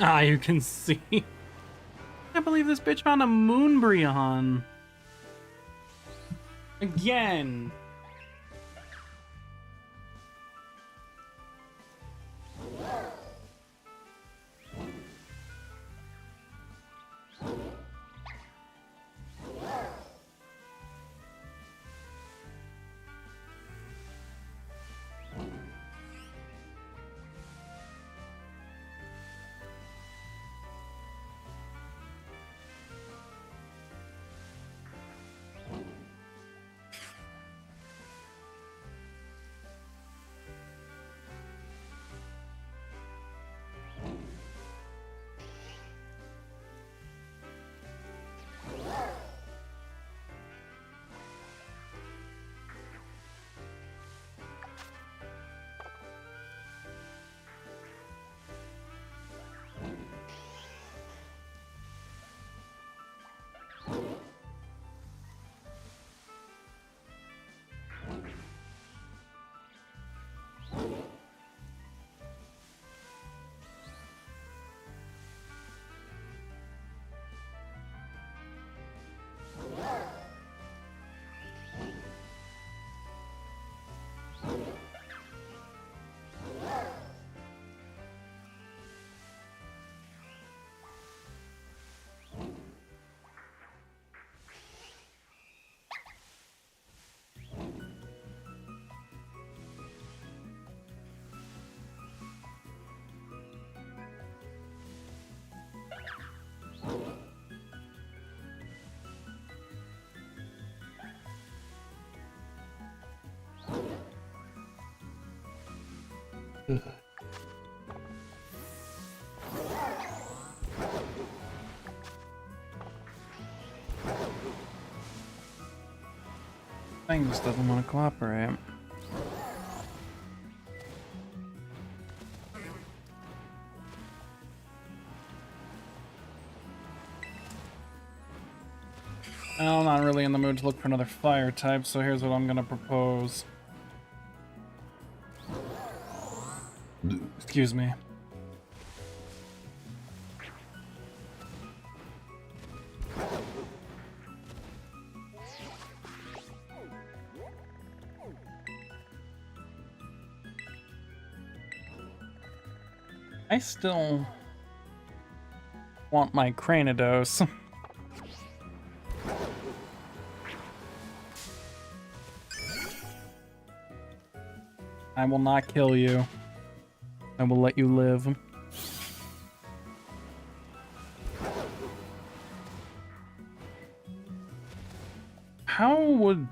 Ah, you can see. I can't believe this bitch found a Moonbryon. Again. Thing just doesn't want to cooperate. Well, I'm not really in the mood to look for another fire type, so here's what I'm gonna propose. Excuse me. I still want my Cranidos. I will not kill you. I will let you live. How would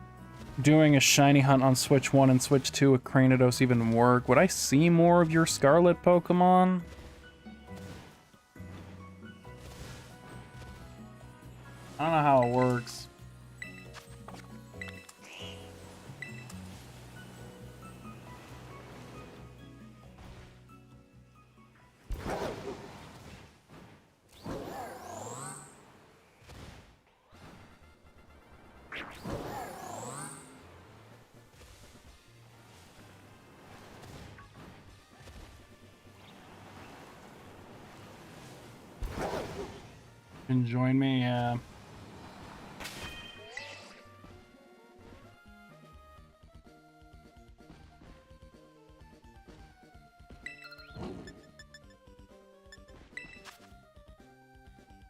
doing a shiny hunt on Switch 1 and Switch 2 with Cranidos even work? Would I see more of your Scarlet Pokemon? I don't know how it works. Can join me, yeah.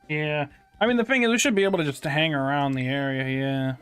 Yeah, I mean, the thing is, we should be able to just hang around the area, yeah.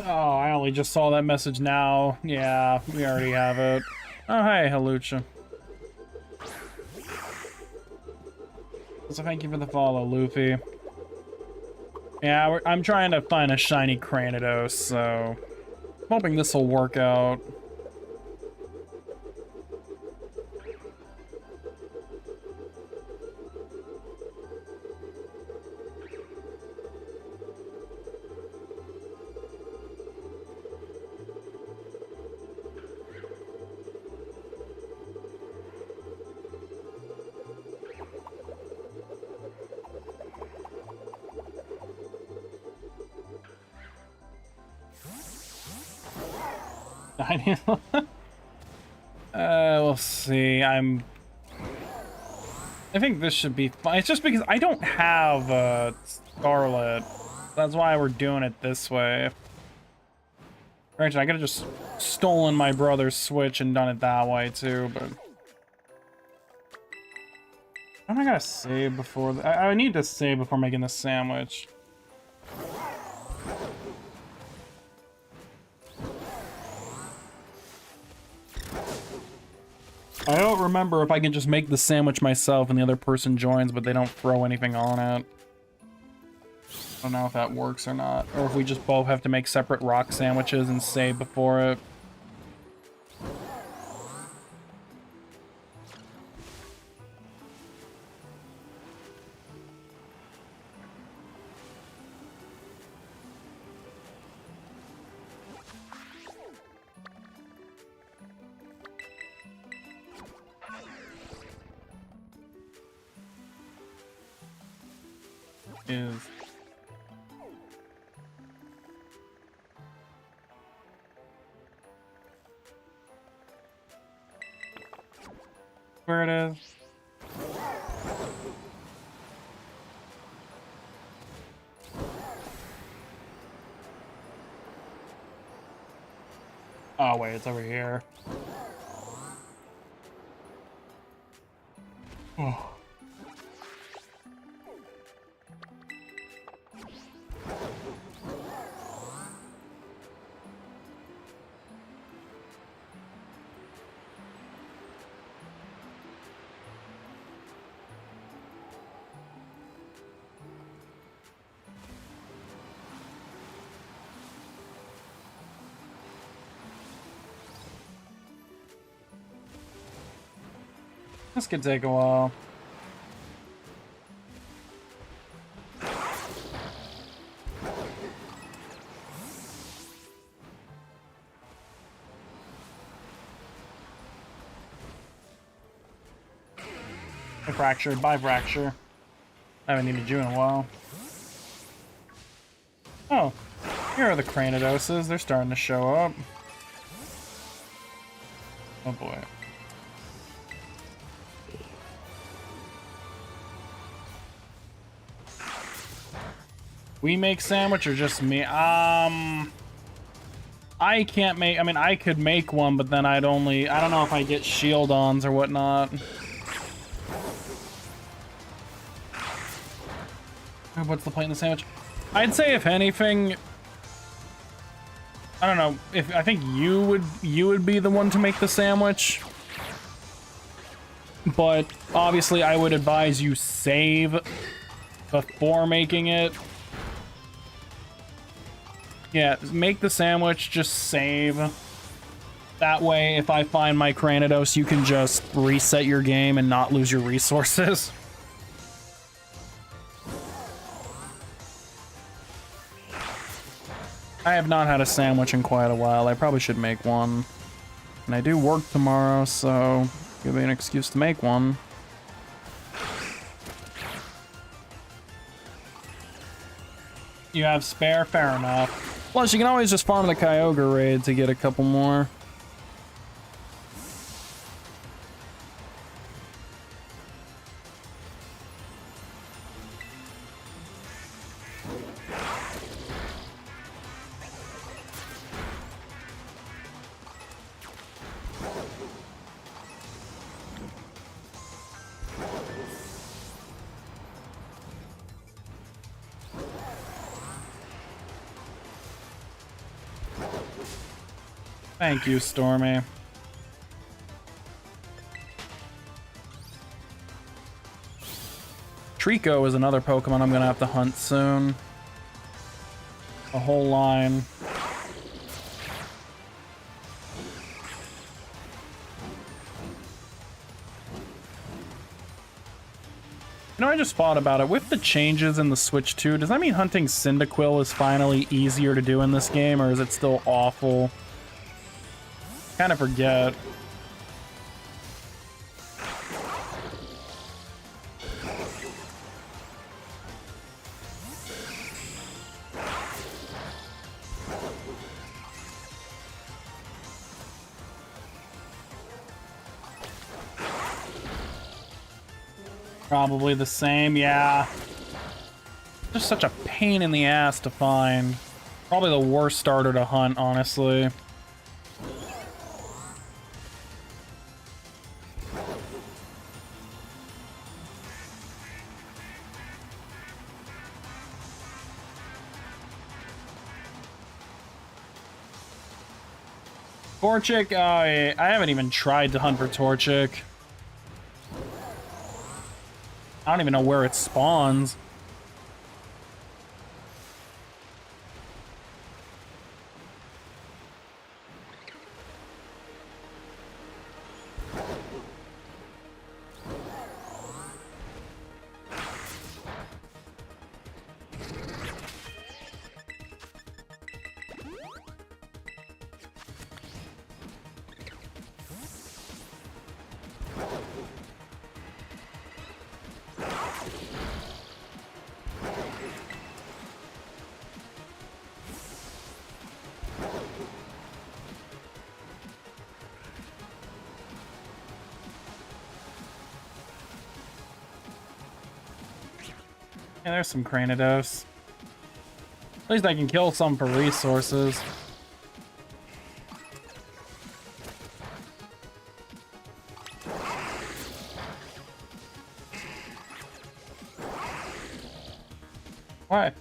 Oh, I only just saw that message now. Yeah, we already have it. Oh, hey, Halucha. So thank you for the follow, Luffy. Yeah, I'm trying to find a shiny Cranidos, so I'm hoping this will work out. We'll see. I think this should be fine. It's just because I don't have Scarlet. That's why we're doing it this way. Granted, I could have just stolen my brother's Switch and done it that way too, but I gotta save before. I need to save before making the sandwich. I don't remember if I can just make the sandwich myself and the other person joins, but they don't throw anything on it. I don't know if that works or not. Or if we just both have to make separate rock sandwiches and save before it. Is where it is. Oh wait, it's over here. Oh. This could take a while. I fractured. Bye, fracture. I haven't needed you in a while. Oh, here are the Cranidoses. They're starting to show up. Oh boy. We make sandwich or just me? I can't make, I mean, I could make one, but then I don't know if I get shield ons or whatnot. What's the point in the sandwich? I'd say if anything, I don't know, I think you would be the one to make the sandwich. But obviously I would advise you save before making it. Yeah, make the sandwich, just save. That way, if I find my Cranidos, you can just reset your game and not lose your resources. I have not had a sandwich in quite a while. I probably should make one. And I do work tomorrow, so give me an excuse to make one. You have spare? Fair enough. Plus, you can always just farm the Kyogre raid to get a couple more. Thank you, Stormy. Trico is another Pokemon I'm gonna have to hunt soon. A whole line. You know, I just thought about it. With the changes in the Switch 2, does that mean hunting Cyndaquil is finally easier to do in this game, or is it still awful? Kind of forget. Probably the same, yeah. Just such a pain in the ass to find. Probably the worst starter to hunt, honestly. Torchic, I haven't even tried to hunt for Torchic. I don't even know where it spawns. Yeah, there's some Cranidos. At least I can kill some for resources. Why?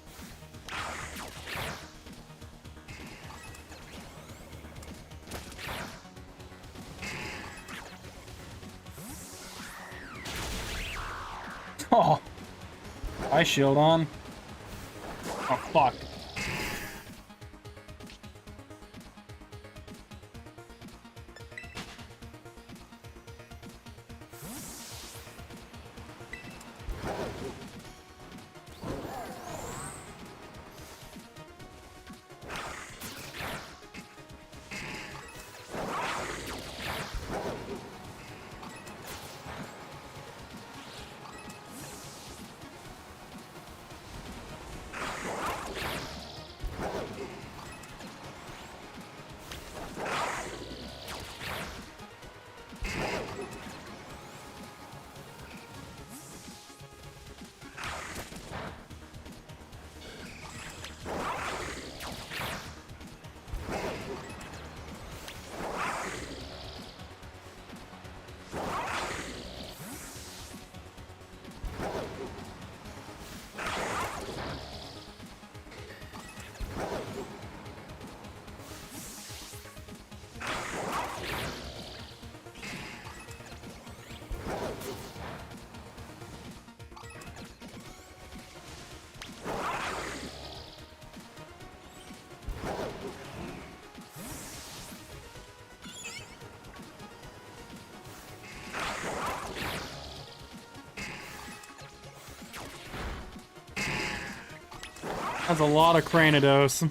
Oh. I shield on. Oh, fuck. That's a lot of Cranidos.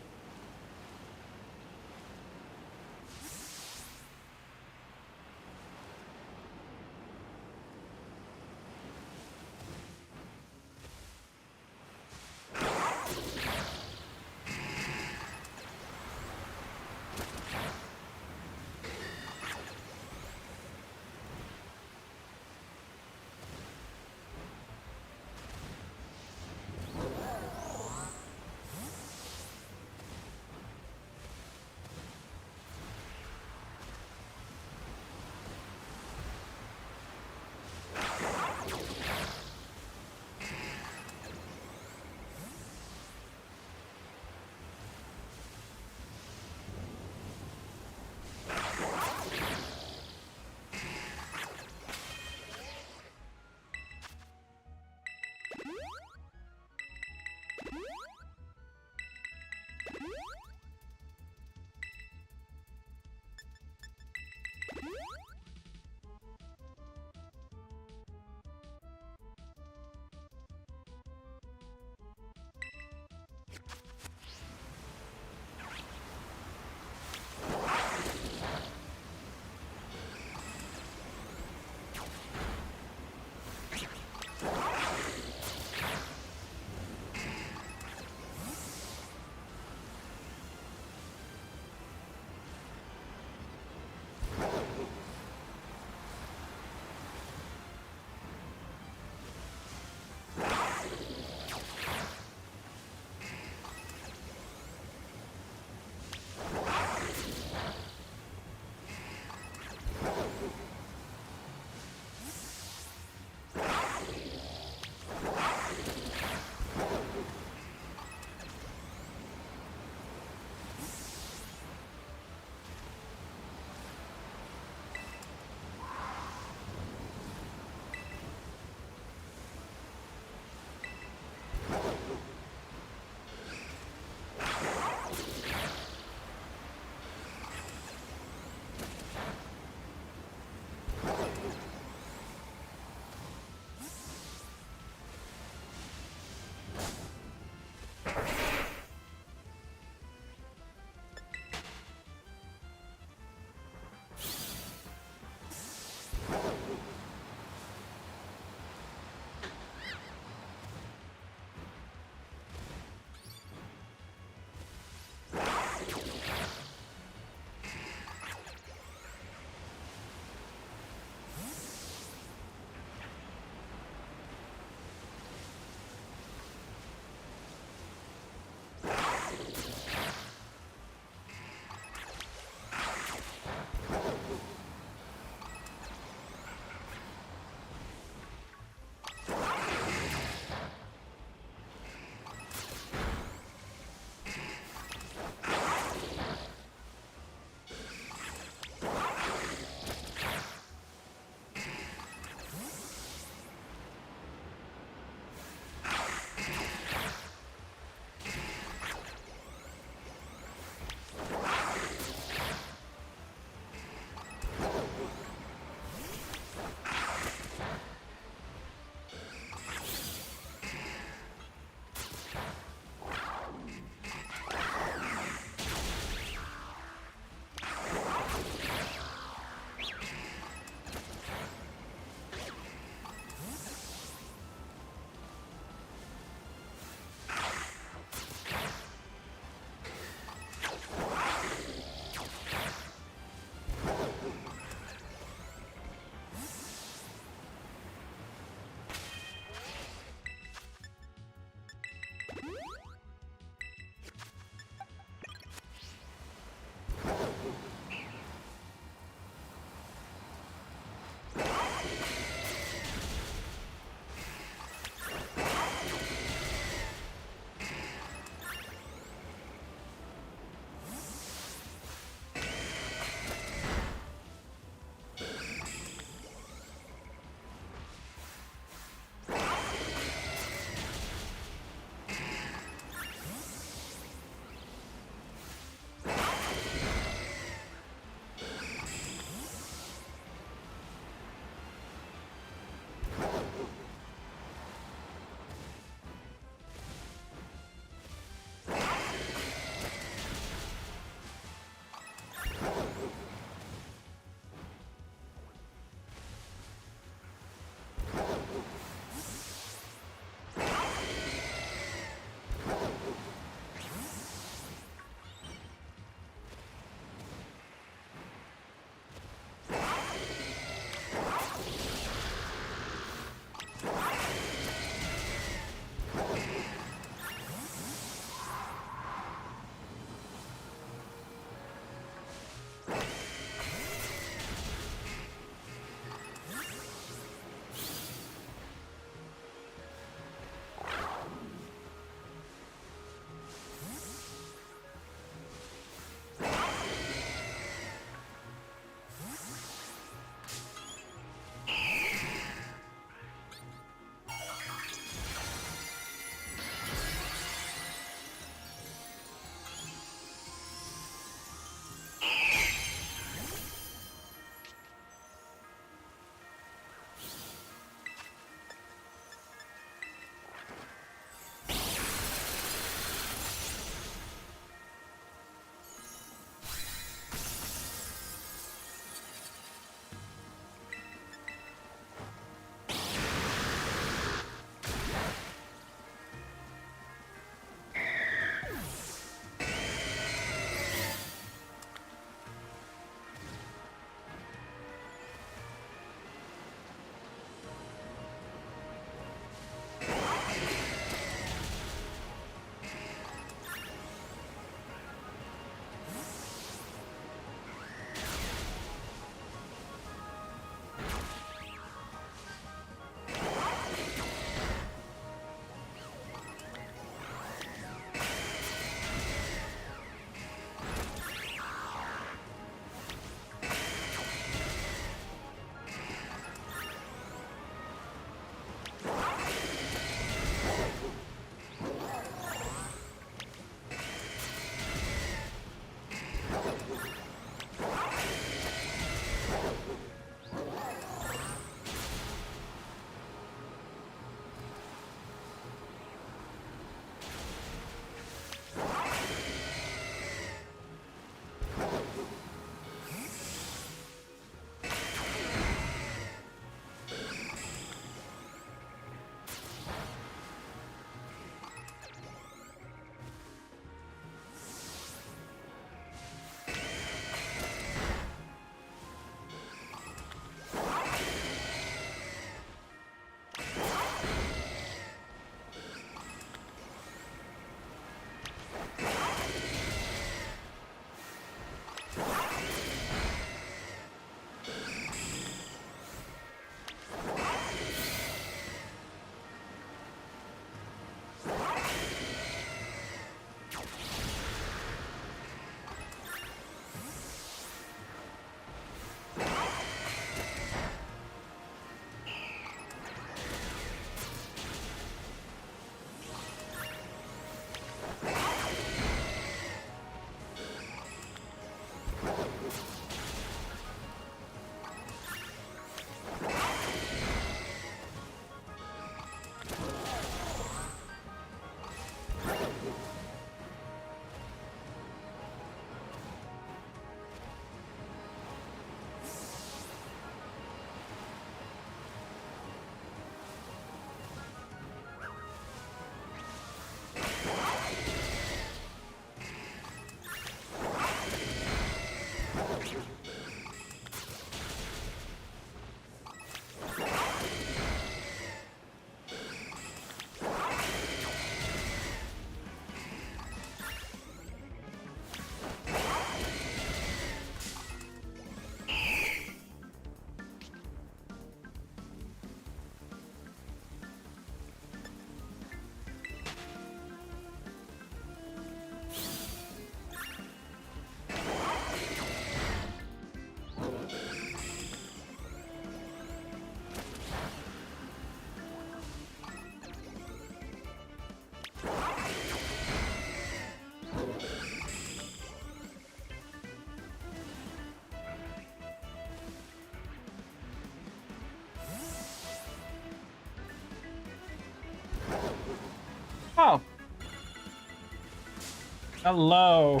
Hello.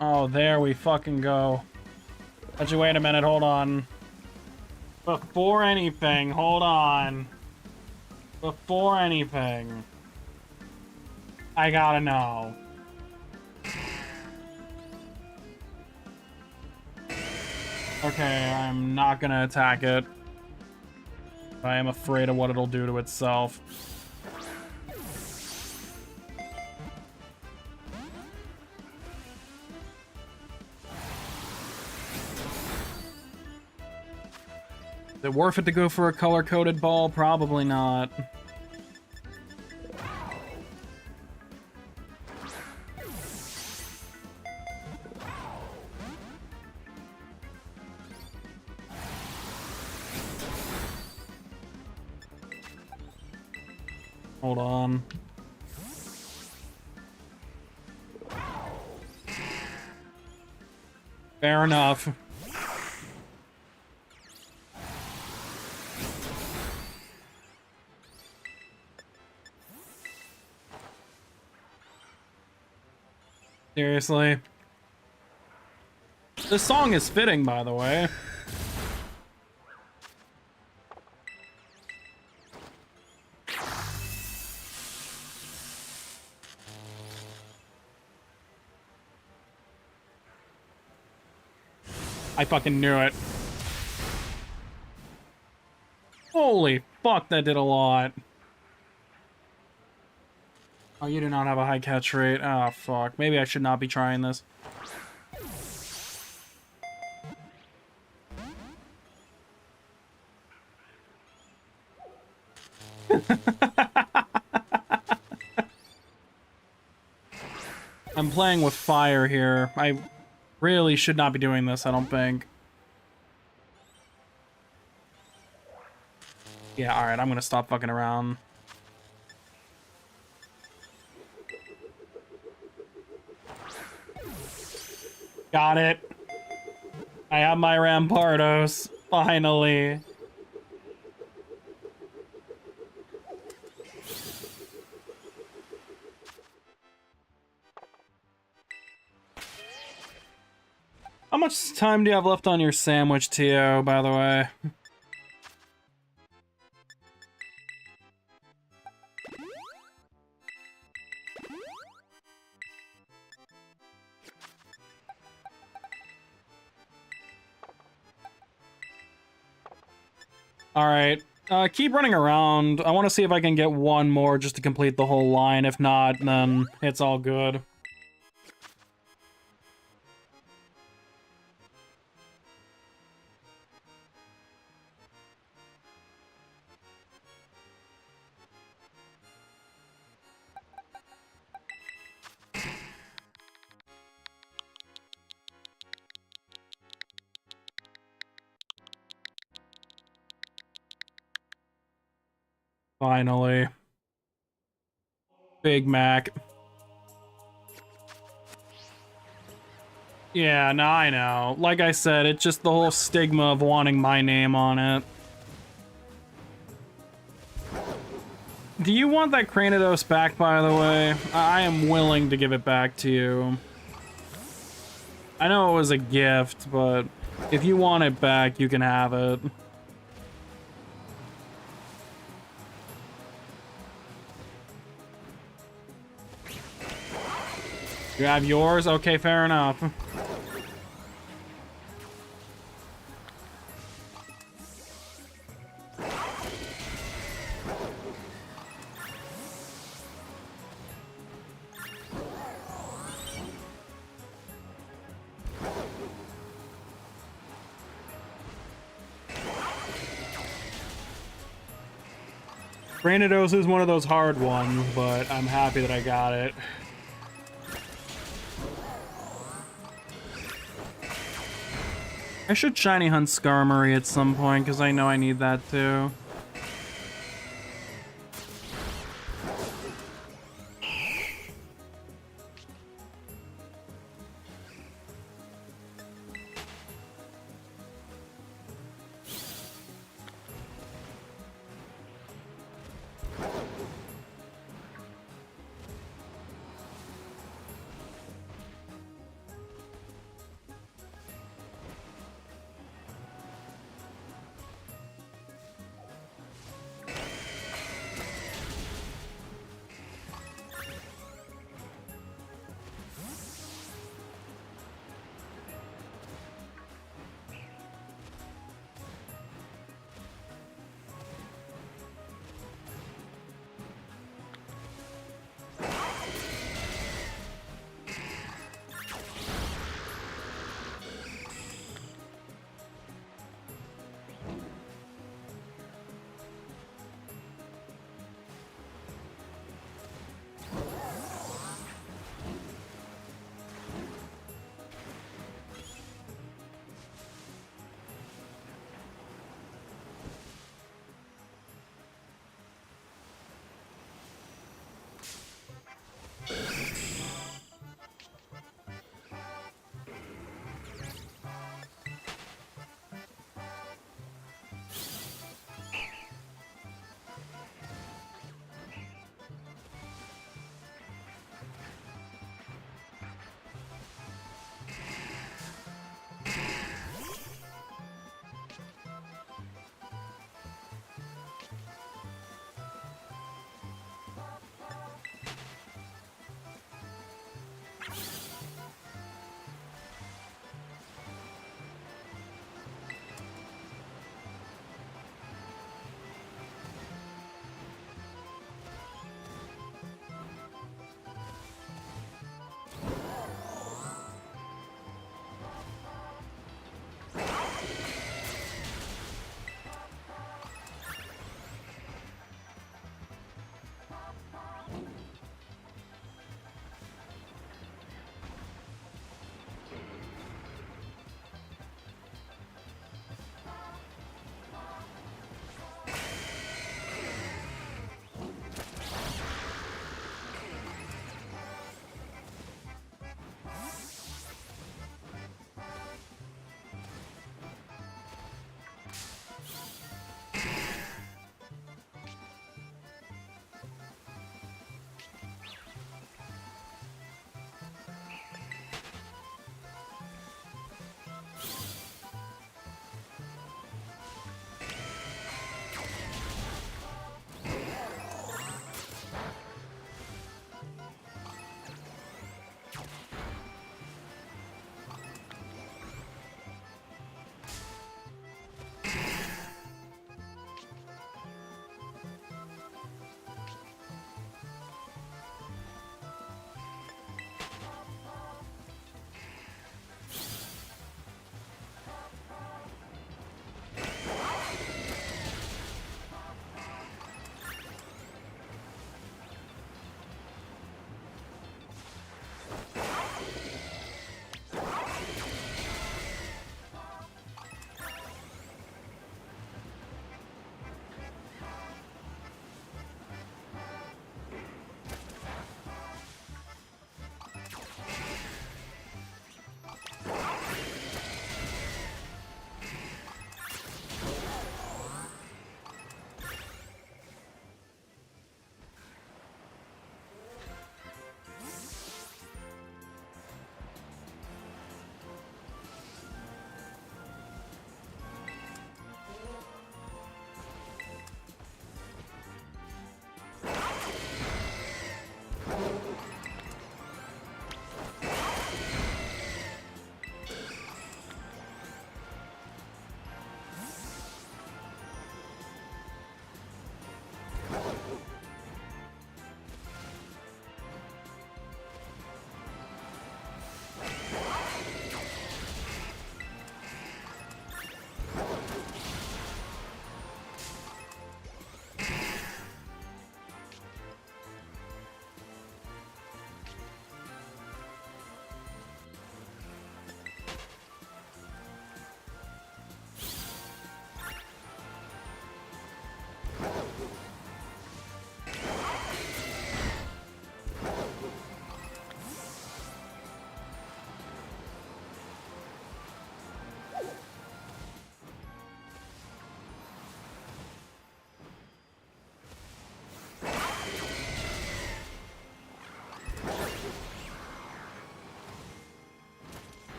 Oh, there we fucking go. Actually, wait a minute, hold on. Before anything, hold on. Before anything, I gotta know. Okay, I'm not gonna attack it. I am afraid of what it'll do to itself. Is it worth it to go for a color-coded ball? Probably not. Hold on. Fair enough. Seriously. This song is fitting, by the way. I fucking knew it. Holy fuck, that did a lot. Oh, you do not have a high catch rate. Oh, fuck. Maybe I should not be trying this. I'm playing with fire here. I really should not be doing this, I don't think. Yeah, alright, I'm gonna stop fucking around. Got it. I have my Rampardos, finally. How much time do you have left on your sandwich, Tio, by the way? Alright, keep running around. I want to see if I can get one more just to complete the whole line. If not, then it's all good. Finally. Big Mac. Yeah, no, I know. Like I said, it's just the whole stigma of wanting my name on it. Do you want that Cranidos back, by the way? I am willing to give it back to you. I know it was a gift, but if you want it back, you can have it. You have yours? Okay, fair enough. Granidos is one of those hard ones, but I'm happy that I got it. I should shiny hunt Skarmory at some point, because I know I need that too.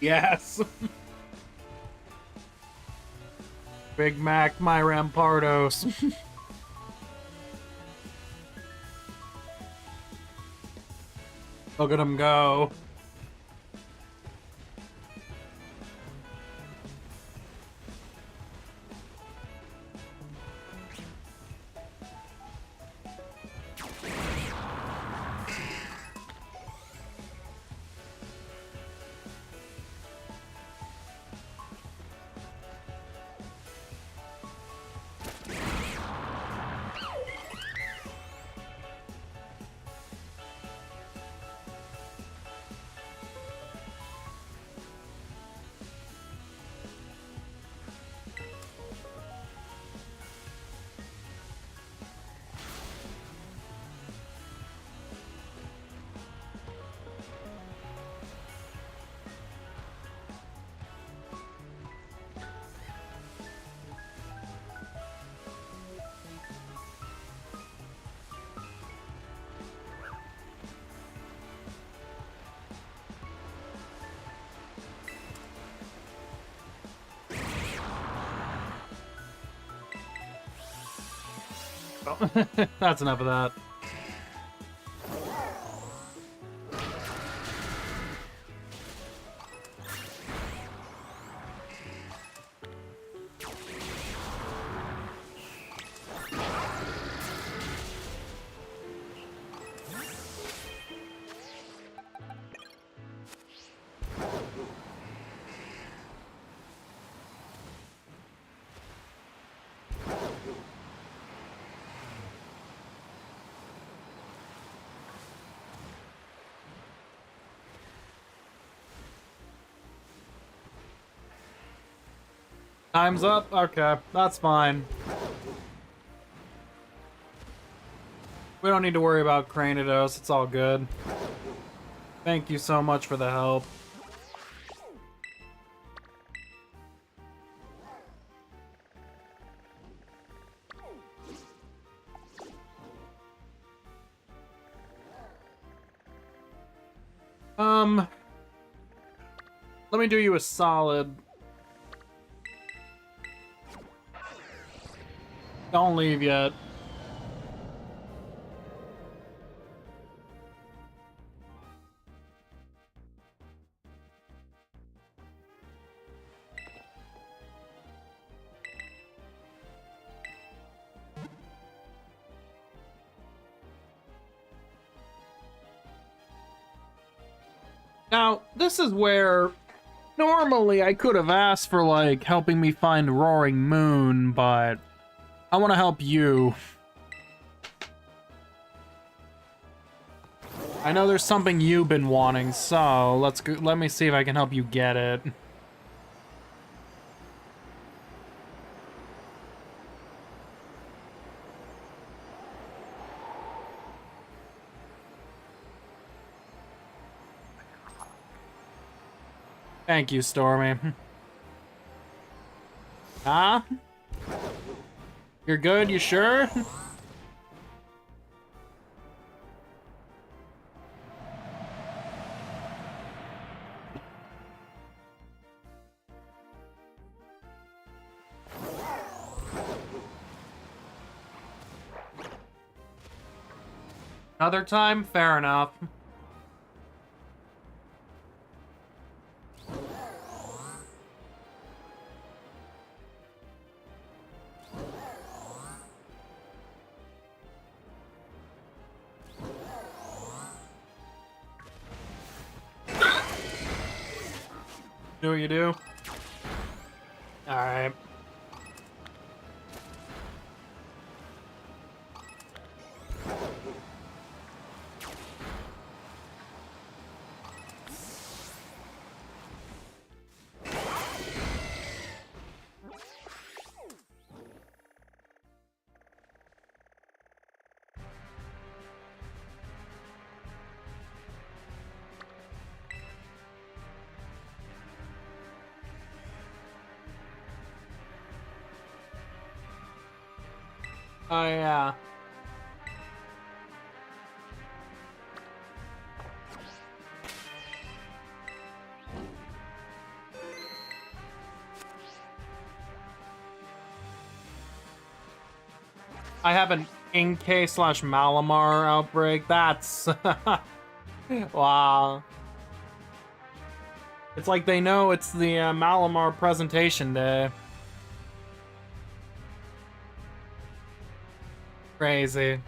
Yes. Big Mac, my Rampardos. Look at him go. That's enough of that. Time's up? Okay, that's fine. We don't need to worry about Cranidos, it's all good. Thank you so much for the help. Let me do you a solid. Don't leave yet. Now, this is where normally I could have asked for, like, helping me find Roaring Moon, but I want to help you. I know there's something you've been wanting, so let me see if I can help you get it. Thank you, Stormy. Huh? You're good? You sure? Another time? Fair enough. Do what you do. Alright. Oh, yeah. I have an Inkay/Malamar outbreak. That's wow. It's like they know it's the Malamar presentation day. Crazy.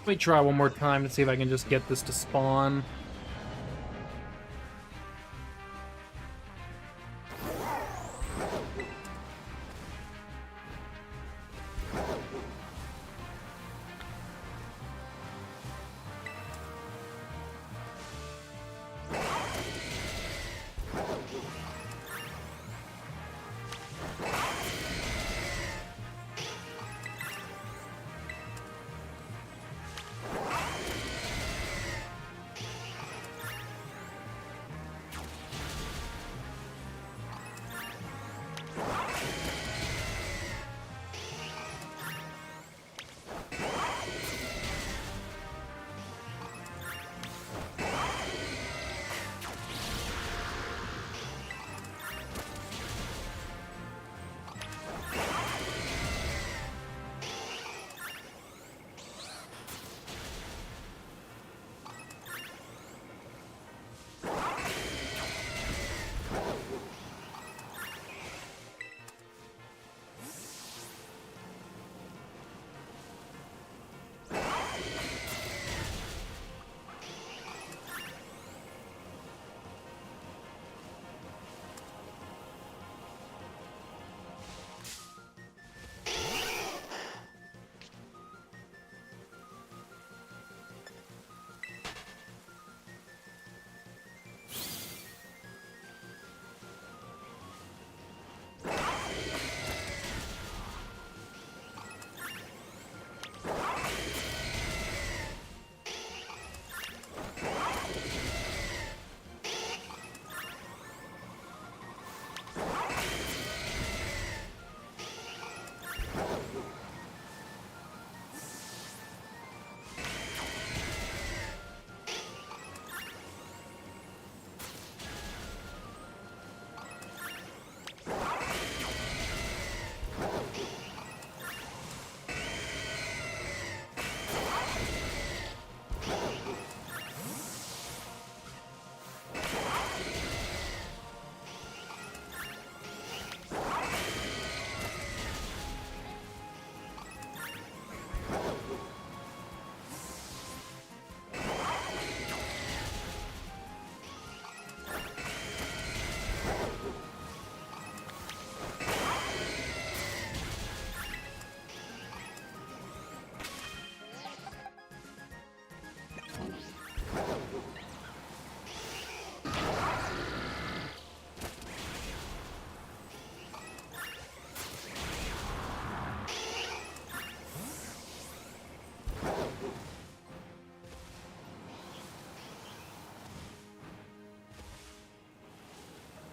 Let me try one more time to see if I can just get this to spawn.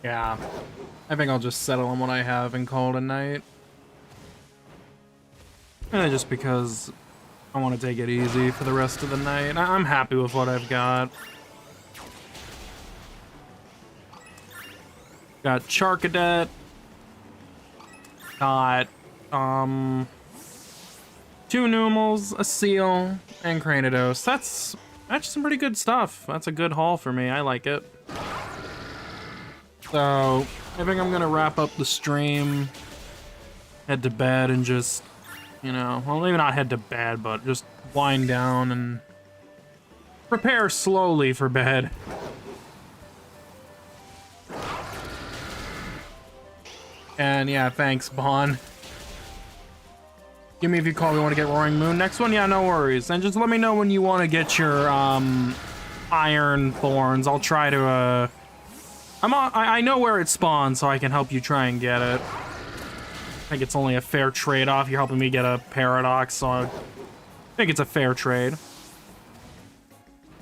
Yeah. I think I'll just settle on what I have and call it a night. Just because I want to take it easy for the rest of the night. I'm happy with what I've got. Got Charcadet. Got, 2 Numels, a Seal, and Cranidos. That's some pretty good stuff. That's a good haul for me. I like it. So, I think I'm gonna wrap up the stream, head to bed, and just you know, well, maybe not head to bed, but just wind down and prepare slowly for bed. And yeah, thanks, Bon. Give me if you call me want to get Roaring Moon. Next one, yeah, no worries. And just let me know when you want to get your Iron Thorns. I'll try to I know where it spawns, so I can help you try and get it. I think it's only a fair trade-off. You're helping me get a Paradox, so I think it's a fair trade.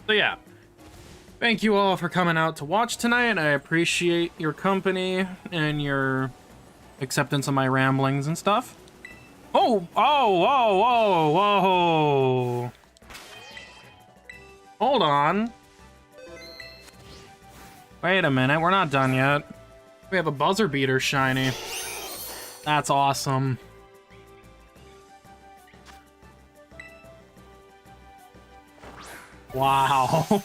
So yeah, thank you all for coming out to watch tonight. I appreciate your company and your acceptance of my ramblings and stuff. Oh, whoa. Hold on. Wait a minute, we're not done yet. We have a Buzzer Beater shiny. That's awesome. Wow.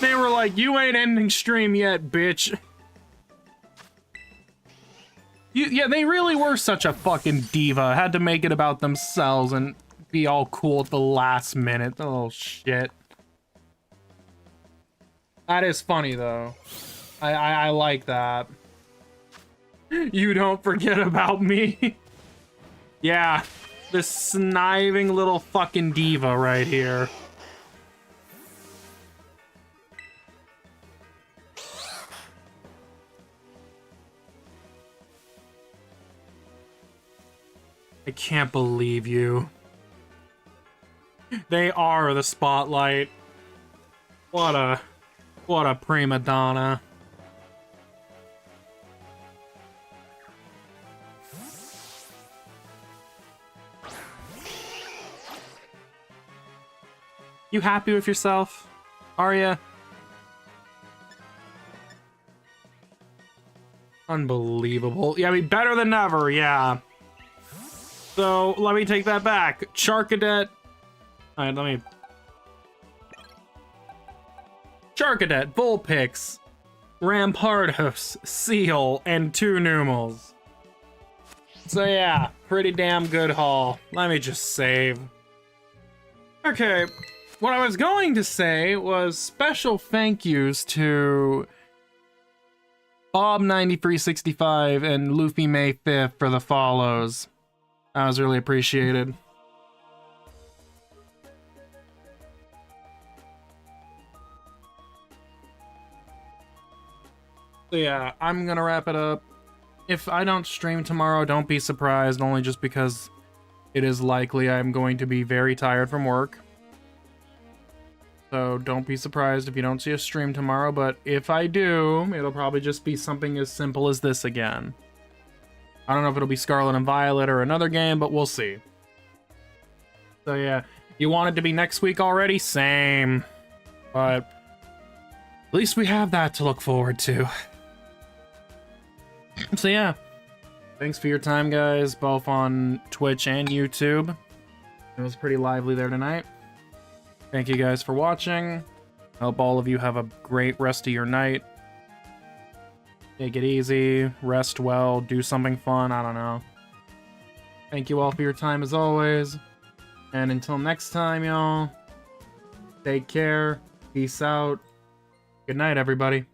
They were like, you ain't ending stream yet, bitch. Yeah, they really were such a fucking diva. Had to make it about themselves and be all cool at the last minute. Oh, shit. That is funny, though. I like that. You don't forget about me. Yeah, this sniving little fucking diva right here. I can't believe you. They are the spotlight. What a prima donna. You happy with yourself? Are ya? Unbelievable. Yeah, I mean, better than ever, yeah. So, let me take that back. Charcadet. Alright, let me... Charcadet, Vulpix, Rampardos, Seal, and 2 Numels. So yeah, pretty damn good haul. Let me just save. Okay, what I was going to say was special thank yous to Bob9365 and Luffy May 5th for the follows. That was really appreciated. So yeah, I'm gonna wrap it up. If I don't stream tomorrow, don't be surprised, only just because it is likely I'm going to be very tired from work. So don't be surprised if you don't see a stream tomorrow, but if I do, it'll probably just be something as simple as this again. I don't know if it'll be Scarlet and Violet or another game, but we'll see. So yeah, you want it to be next week already? Same. But at least we have that to look forward to. So yeah, thanks for your time, guys, both on Twitch and YouTube. It was pretty lively there tonight. Thank you guys for watching. Hope all of you have a great rest of your night. Take it easy, rest well, do something fun, I don't know. Thank you all for your time as always. And until next time, y'all, take care, peace out. Good night, everybody.